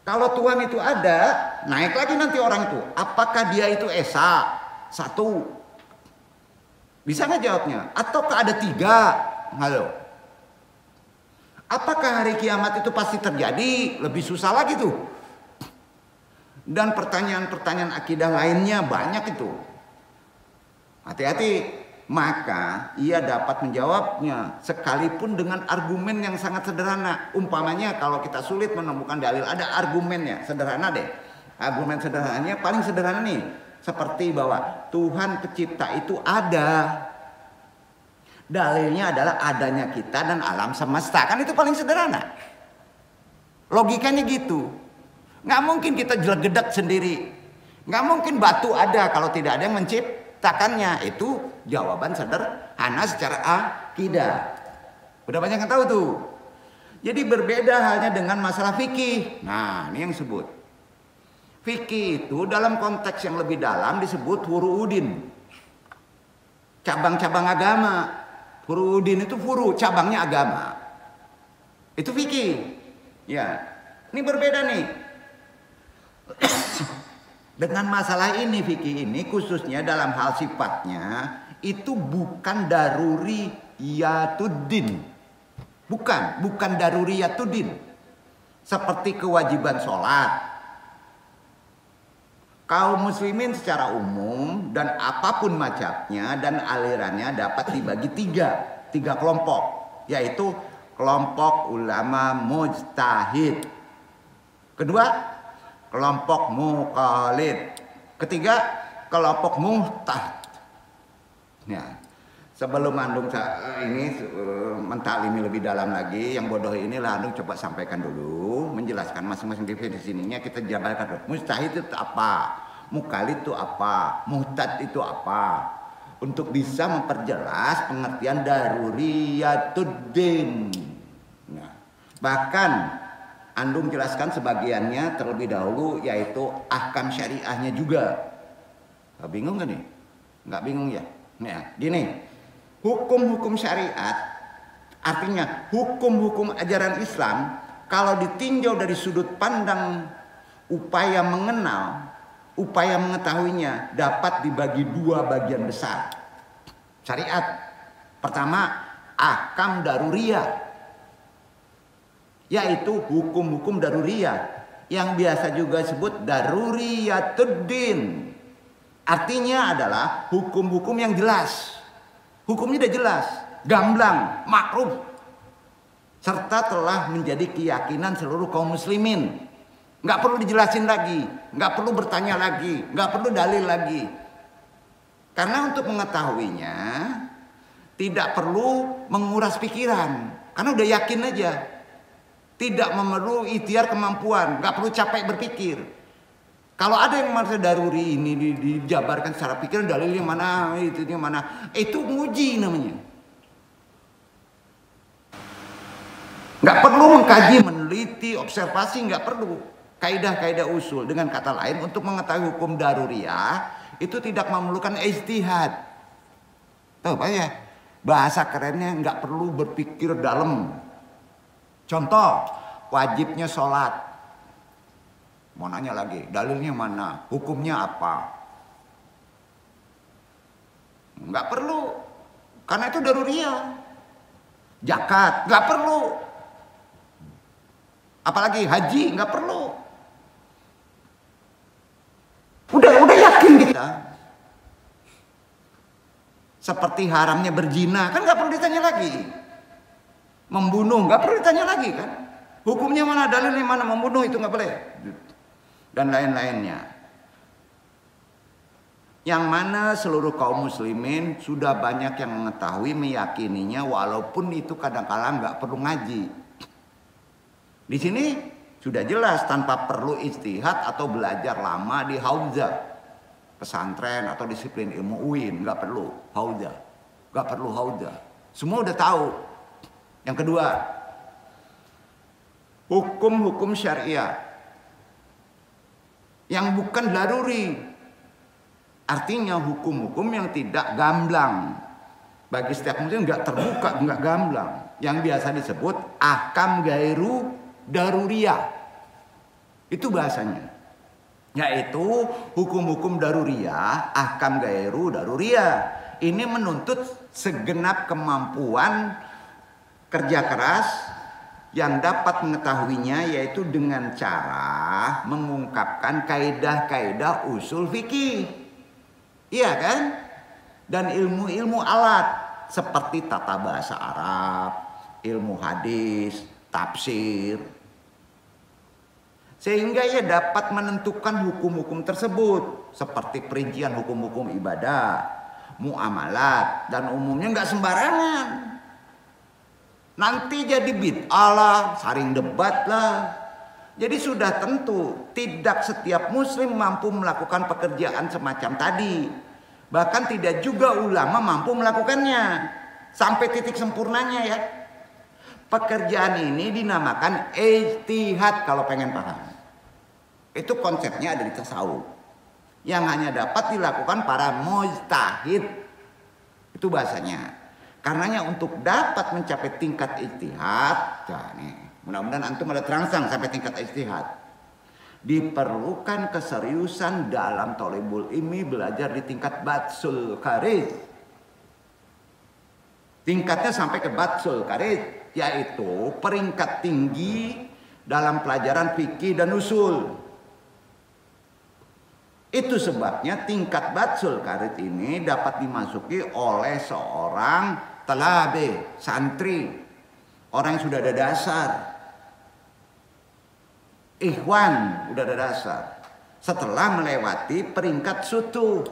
Kalau Tuhan itu ada, naik lagi nanti orang itu. Apakah dia itu esa? Satu. Bisa nggak jawabnya? Ataukah ada tiga? Halo. Apakah hari kiamat itu pasti terjadi? Lebih susah lagi tuh. Dan pertanyaan-pertanyaan akidah lainnya banyak itu. Hati-hati. Maka ia dapat menjawabnya sekalipun dengan argumen yang sangat sederhana. Umpamanya kalau kita sulit menemukan dalil, ada argumennya, sederhana deh. Argumen sederhananya paling sederhana nih, seperti bahwa Tuhan pencipta itu ada. Dalilnya adalah adanya kita dan alam semesta. Kan itu paling sederhana. Logikanya gitu. Nggak mungkin kita jelegedak sendiri. Nggak mungkin batu ada kalau tidak ada yang menciptakannya. Itu jawaban sederhana secara akidah. Udah banyak yang tahu tuh. Jadi berbeda halnya dengan masalah fikih. Nah, ini yang disebut. Fikih itu dalam konteks yang lebih dalam disebut furu'udin. Cabang-cabang agama. Furu'udin itu furu, cabangnya agama. Itu fikih. Ya, ini berbeda nih. Dengan masalah ini, fikih ini khususnya dalam hal sifatnya itu bukan daruriyatuddin. Bukan daruriyatuddin. Seperti kewajiban sholat. Kaum muslimin secara umum dan apapun macamnya dan alirannya dapat dibagi tiga kelompok. Yaitu kelompok ulama mujtahid. Kedua, kelompok muqallid. Ketiga, kelompok muhtad. Ya, sebelum Andung ini mentaklimi lebih dalam lagi, yang bodoh ini Andung coba sampaikan dulu, menjelaskan masing-masing definisinya, kita jabarkan dulu. Mujtahid itu apa? Muqallid itu apa? Muhtad itu apa? Untuk bisa memperjelas pengertian daruriyatuddin. Nah, bahkan Andung jelaskan sebagiannya terlebih dahulu, yaitu ahkam syariahnya juga. Bingung gak nih? Nggak bingung ya? Nah, gini, hukum-hukum syariat, artinya hukum-hukum ajaran Islam, kalau ditinjau dari sudut pandang upaya mengenal, upaya mengetahuinya, dapat dibagi dua bagian besar. Syariat, pertama, ahkam daruriyah, yaitu hukum-hukum daruriyah yang biasa juga disebut daruriyatuddin. Artinya adalah hukum-hukum yang jelas. Hukumnya udah jelas, gamblang, makruf, serta telah menjadi keyakinan seluruh kaum muslimin. Nggak perlu dijelasin lagi, nggak perlu bertanya lagi, nggak perlu dalil lagi. Karena untuk mengetahuinya tidak perlu menguras pikiran, karena udah yakin aja. Tidak memerlukan ikhtiar kemampuan, nggak perlu capek berpikir. Kalau ada yang merasa daruri ini dijabarkan secara pikiran, dalilnya mana, itunya mana, itu nguji namanya. Nggak perlu mengkaji, meneliti, observasi, nggak perlu. Kaidah-kaidah usul, dengan kata lain, untuk mengetahui hukum daruriyah itu tidak memerlukan ijtihad. Tahu Pak ya? Bahasa kerennya nggak perlu berpikir dalam. Contoh, wajibnya sholat. Mau nanya lagi, dalilnya mana? Hukumnya apa? Nggak perlu, karena itu daruriyah. Zakat nggak perlu, apalagi haji nggak perlu. Udah yakin kita. Seperti haramnya berzina, kan nggak perlu ditanya lagi. Membunuh nggak perlu ditanya lagi kan? Hukumnya mana? Dalilnya mana? Membunuh itu nggak boleh. Dan lain-lainnya. Yang mana seluruh kaum muslimin sudah banyak yang mengetahui, meyakininya, walaupun itu kadang-kadang nggak perlu ngaji. Di sini sudah jelas tanpa perlu ijtihad atau belajar lama di hauzah, pesantren atau disiplin ilmu UIN, nggak perlu hauzah, nggak perlu hauzah. Semua udah tahu. Yang kedua, hukum-hukum syariah yang bukan daruri. Artinya hukum-hukum yang tidak gamblang. Bagi setiap muslim nggak terbuka, nggak gamblang. Yang biasa disebut ahkam gairu daruriyah. Itu bahasanya. Yaitu hukum-hukum daruriyah, ahkam gairu daruriyah. Ini menuntut segenap kemampuan kerja keras yang dapat mengetahuinya, yaitu dengan cara mengungkapkan kaidah-kaidah usul fikih. Iya kan? Dan ilmu-ilmu alat seperti tata bahasa Arab, ilmu hadis, tafsir. Sehingga ia dapat menentukan hukum-hukum tersebut seperti perincian hukum-hukum ibadah, muamalat, dan umumnya nggak sembarangan. Nanti jadi bid'ah lah, saring debat lah. Jadi sudah tentu tidak setiap muslim mampu melakukan pekerjaan semacam tadi. Bahkan tidak juga ulama mampu melakukannya sampai titik sempurnanya ya. Pekerjaan ini dinamakan ijtihad kalau pengen paham. Itu konsepnya ada di tasawuf. Yang hanya dapat dilakukan para mujtahid. Itu bahasanya. Karenanya untuk dapat mencapai tingkat ijtihad, nah nih, mudah-mudahan antum ada terangsang sampai tingkat ijtihad. Diperlukan keseriusan dalam thalibul ilmi, belajar di tingkat batsul qarid. Tingkatnya sampai ke batsul qarid, yaitu peringkat tinggi dalam pelajaran fikih dan usul. Itu sebabnya tingkat batsul qarid ini dapat dimasuki oleh seorang talabe, santri, orang yang sudah ada dasar. Ikhwan udah ada dasar. Setelah melewati peringkat sutuh.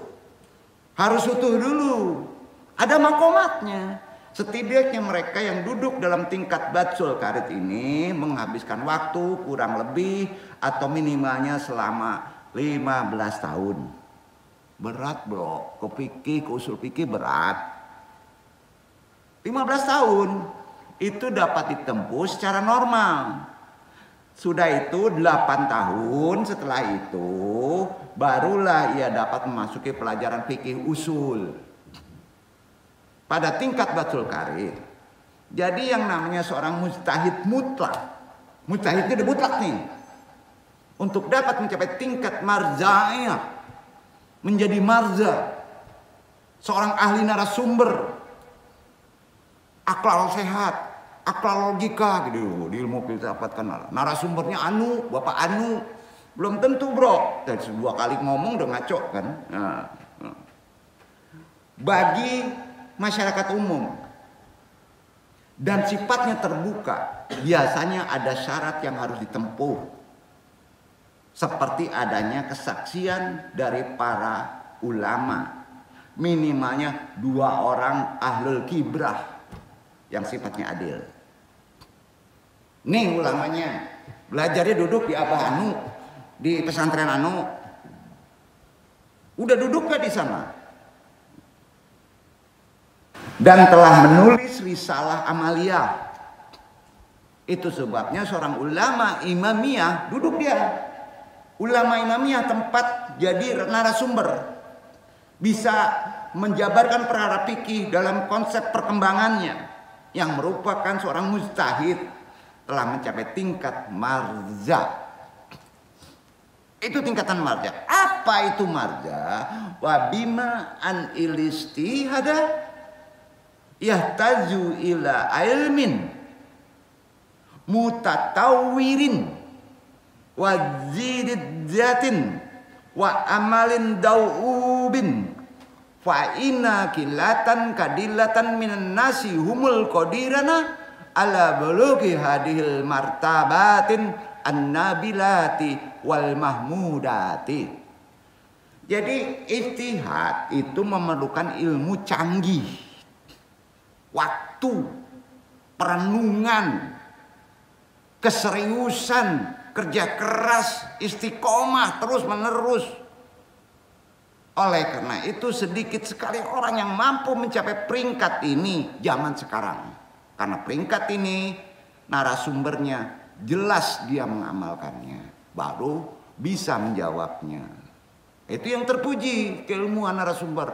Harus sutuh dulu. Ada makomatnya. Setidaknya mereka yang duduk dalam tingkat batsul qarid ini menghabiskan waktu kurang lebih atau minimalnya selama 15 tahun. Berat bro. Ke fikih, ke usul fikih berat. 15 tahun. Itu dapat ditempuh secara normal. Sudah itu 8 tahun setelah itu barulah ia dapat memasuki pelajaran fikih usul pada tingkat batsul qarid. Jadi yang namanya seorang mujtahid mutlak, mujtahidnya udah mutlak nih, untuk dapat mencapai tingkat marja'iyah, menjadi marja, seorang ahli narasumber, akal sehat, akal logika gitu. Di ilmu filsafat kan narasumbernya anu, bapak anu. Belum tentu bro. Dan 2 kali ngomong udah ngaco kan. Nah. Bagi masyarakat umum dan sifatnya terbuka, biasanya ada syarat yang harus ditempuh. Seperti adanya kesaksian dari para ulama. Minimalnya 2 orang ahlul kibrah yang sifatnya adil. Nih ulamanya, belajarnya duduk di Abah Anu, di pesantren Anu. Udah duduk gak di sana? Dan telah menulis risalah amaliyah. Itu sebabnya seorang ulama imamiyah duduk dia. Ulama imamiyah tempat jadi narasumber. Bisa menjabarkan perkara fikih dalam konsep perkembangannya. Yang merupakan seorang mujtahid. Telah mencapai tingkat marja. Itu tingkatan marja. Apa itu marja? Wabima an ilistihada yahtaju ila ilmin mutatawirin wazididzatin wa amalin dawubin fa inna kilatan kadilatan minan nasi humul qadirana ala bulughi hadhil martabatin an-nabilati wal mahmudati. Jadi ijtihad itu memerlukan ilmu canggih, waktu, perenungan, keseriusan, kerja keras, istiqomah terus menerus. Oleh karena itu sedikit sekali orang yang mampu mencapai peringkat ini zaman sekarang. Karena peringkat ini narasumbernya jelas dia mengamalkannya, baru bisa menjawabnya. Itu yang terpuji, keilmuan narasumber.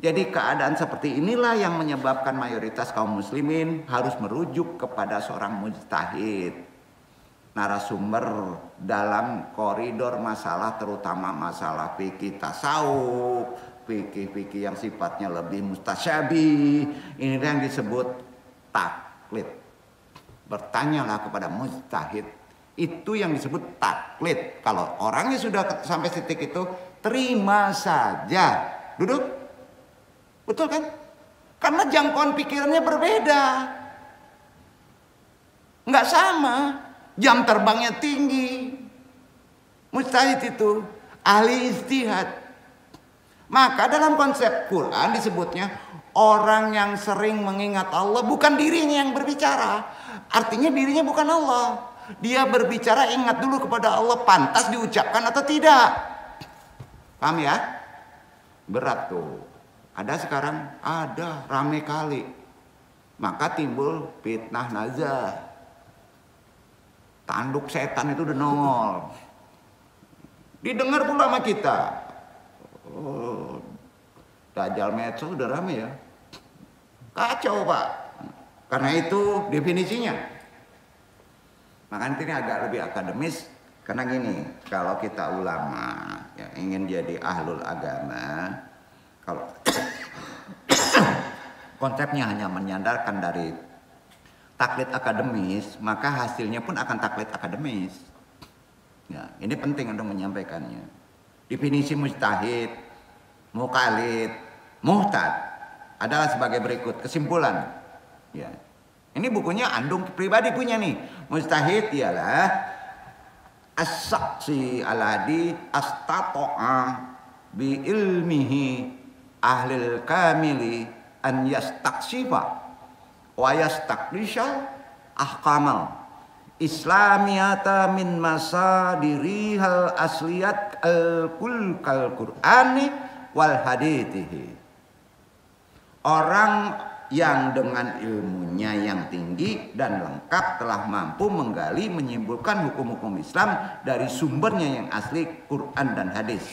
Jadi keadaan seperti inilah yang menyebabkan mayoritas kaum muslimin harus merujuk kepada seorang mujtahid, narasumber dalam koridor masalah, terutama masalah fikih tasawuf, fikih-fikih yang sifatnya lebih mustasyabih. Ini yang disebut taklid. Bertanyalah kepada mujtahid, itu yang disebut taklid. Kalau orangnya sudah sampai titik itu, terima saja, duduk. Betul kan? Karena jangkauan pikirannya berbeda, nggak sama. Jam terbangnya tinggi. Mujtahid itu ahli ijtihad. Maka dalam konsep Quran disebutnya orang yang sering mengingat Allah, bukan dirinya yang berbicara. Artinya dirinya bukan Allah. Dia berbicara ingat dulu kepada Allah, pantas diucapkan atau tidak. Paham ya? Berat tuh. Ada sekarang, ada rame kali. Maka timbul fitnah nazar. Tanduk setan itu udah nongol. Didengar pula sama kita. Oh, Dajjal medsos udah rame ya. Kacau Pak. Karena itu definisinya. Makanya ini agak lebih akademis. Karena gini, kalau kita ulama ya, ingin jadi ahlul agama, kalau konsepnya hanya menyandarkan dari taklid akademis, maka hasilnya pun akan taklid akademis. Ya, ini penting untuk menyampaikannya. Definisi mujtahid, muqallid, muhtad adalah sebagai berikut. Kesimpulan. Ya. Ini bukunya Andung pribadi punya nih. Mujtahid ialah as-saksi aladi astata'a bi ilmihi ahlil kamili an yastaksifa wa yastaqrishal ahkamal islamiyata min masadirihal asliyat al-kul kal qur'ani wal hadithihi. Orang yang dengan ilmunya yang tinggi dan lengkap telah mampu menggali menyimpulkan hukum-hukum Islam dari sumbernya yang asli, Quran dan hadis.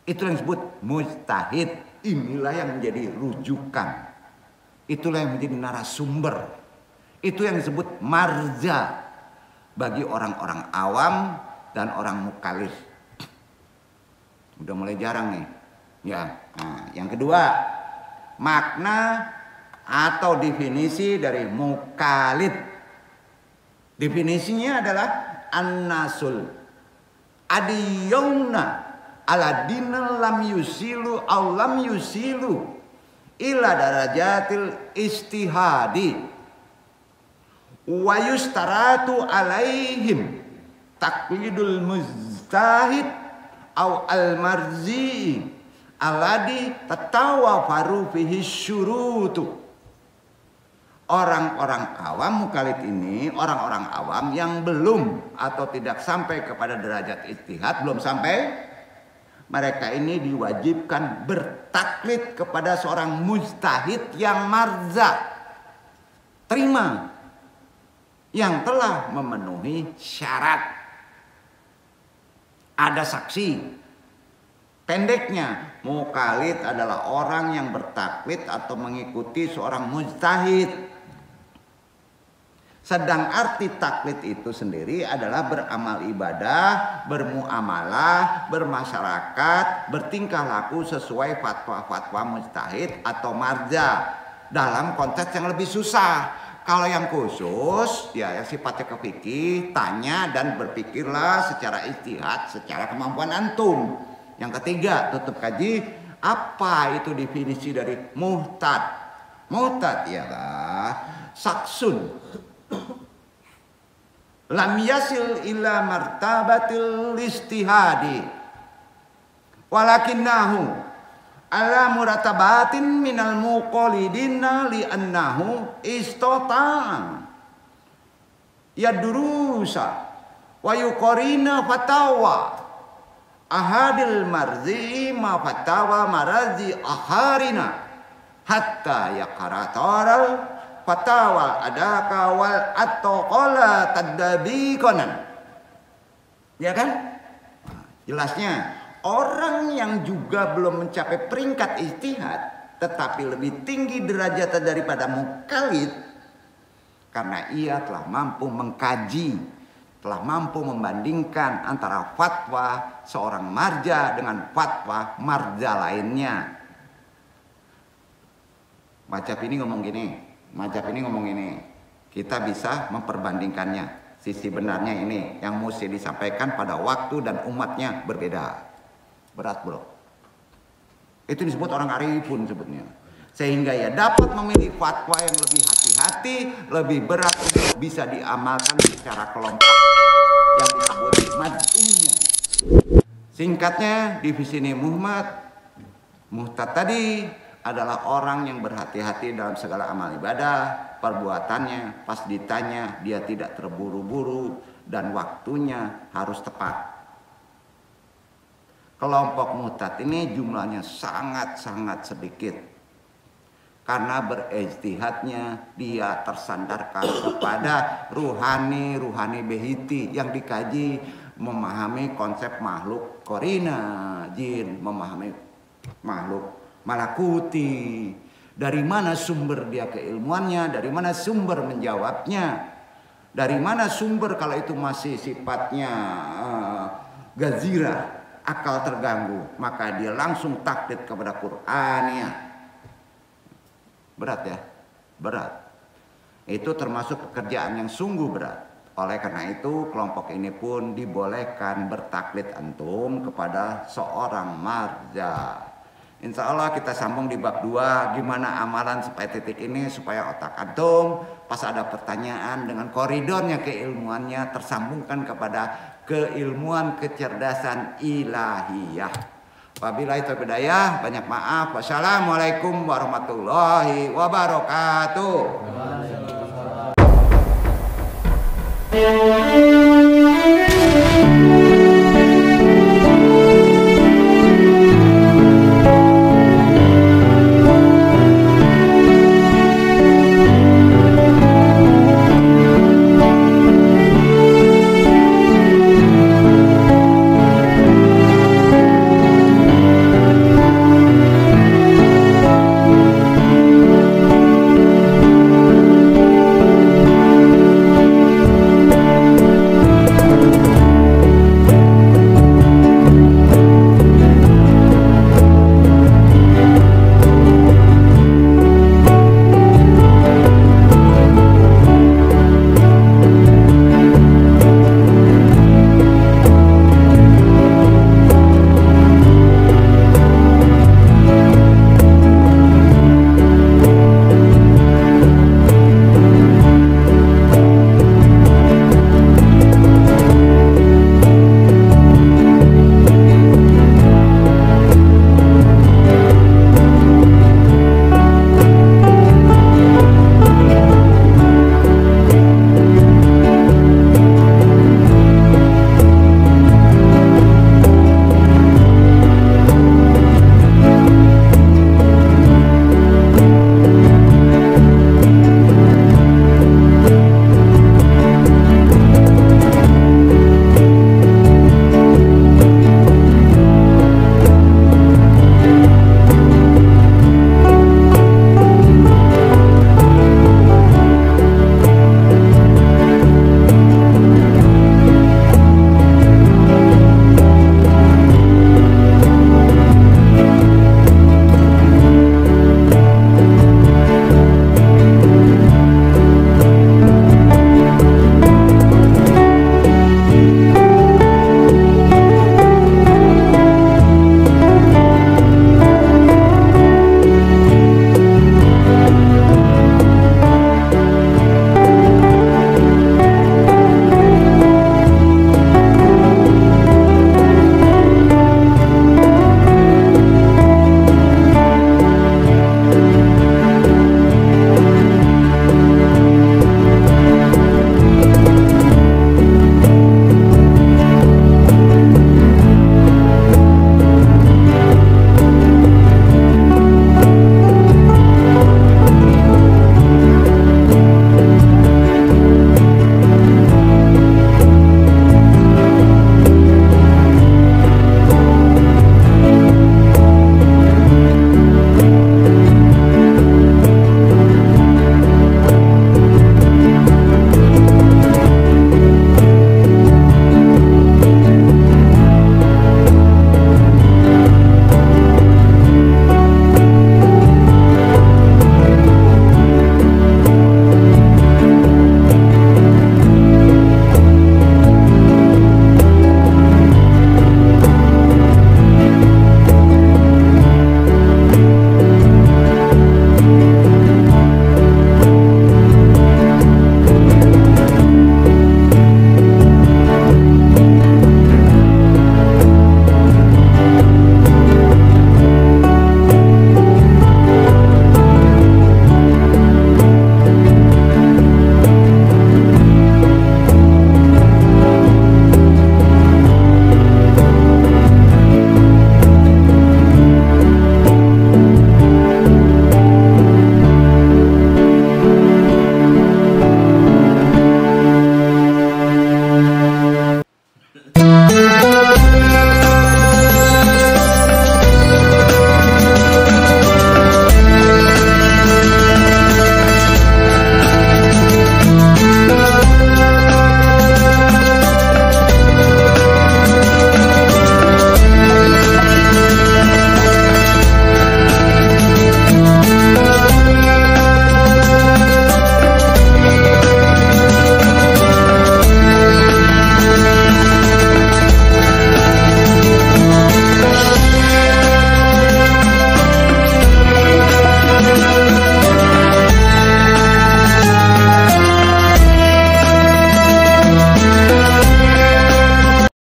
Itu yang disebut mujtahid. Inilah yang menjadi rujukan. Itulah yang menjadi narasumber. Itu yang disebut marja bagi orang-orang awam dan orang mukallaf. Udah mulai jarang nih. Ya. Nah, yang kedua, makna atau definisi dari mukallaf. Definisinya adalah an-nasul adiyuna ala dinal lam yusilu aw lam yusilu ila darajatil istihadi wa yustaratu alaihim taqlidul mujtahid aw al-marzi alladhi tatawafaru fihi syurutu. Orang-orang awam mukallid ini, orang-orang awam yang belum atau tidak sampai kepada derajat ijtihad, belum sampai, mereka ini diwajibkan bertaklid kepada seorang mujtahid yang marza, terima, yang telah memenuhi syarat. Ada saksi. Pendeknya, mukallid adalah orang yang bertaklid atau mengikuti seorang mujtahid. Sedang arti taklid itu sendiri adalah beramal ibadah, bermuamalah, bermasyarakat, bertingkah laku sesuai fatwa-fatwa mujtahid atau marja dalam konteks yang lebih susah. Kalau yang khusus, ya yang sifatnya ke fikih, tanya dan berpikirlah secara ijtihad, secara kemampuan antum. Yang ketiga, tutup kaji, apa itu definisi dari muhtad? Muhtad ialah saksun lam yasil ila martabatil istihadi walakinnahu ala muratabatin minal muqallidina li annahu istata'a yadurusa wa yuqarina fatawa ahadil marzi ma fatawa marazi akharina hatta yaqarataral fatawa adaka wal atqala tadabiqanan. Ya kan? Jelasnya, orang yang juga belum mencapai peringkat ijtihad, tetapi lebih tinggi derajatnya daripada mukallid, karena ia telah mampu mengkaji, telah mampu membandingkan antara fatwa seorang marja dengan fatwa marja lainnya. Mazhab ini ngomong gini, kita bisa memperbandingkannya. Sisi benarnya ini yang mesti disampaikan pada waktu dan umatnya berbeda. Berat bro. Itu disebut orang arifun sebutnya. Sehingga ia dapat memilih fatwa yang lebih hati-hati, lebih berat untuk bisa diamalkan secara kelompok yang disebut mad'unya. Singkatnya, divisi ini Muhtad tadi adalah orang yang berhati-hati dalam segala amal ibadah, perbuatannya, pas ditanya dia tidak terburu-buru dan waktunya harus tepat. Kelompok Muhtad ini jumlahnya sangat-sangat sedikit. Karena berijtihadnya dia tersandarkan kepada ruhani behiti yang dikaji, memahami konsep makhluk korina, jin, memahami makhluk malakuti. Dari mana sumber dia keilmuannya, dari mana sumber menjawabnya, dari mana sumber kalau itu masih sifatnya gazira, akal terganggu, maka dia langsung taklid kepada Qur'annya. Berat ya, berat. Itu termasuk pekerjaan yang sungguh berat. Oleh karena itu kelompok ini pun dibolehkan bertaklid antum kepada seorang marja. Insya Allah kita sambung di bab 2, gimana amalan supaya titik ini, supaya otak antum pas ada pertanyaan dengan koridornya keilmuannya tersambungkan kepada keilmuan kecerdasan ilahiyah. Wabillahi taufiq wal hidayah, banyak maaf. Wassalamualaikum warahmatullahi wabarakatuh.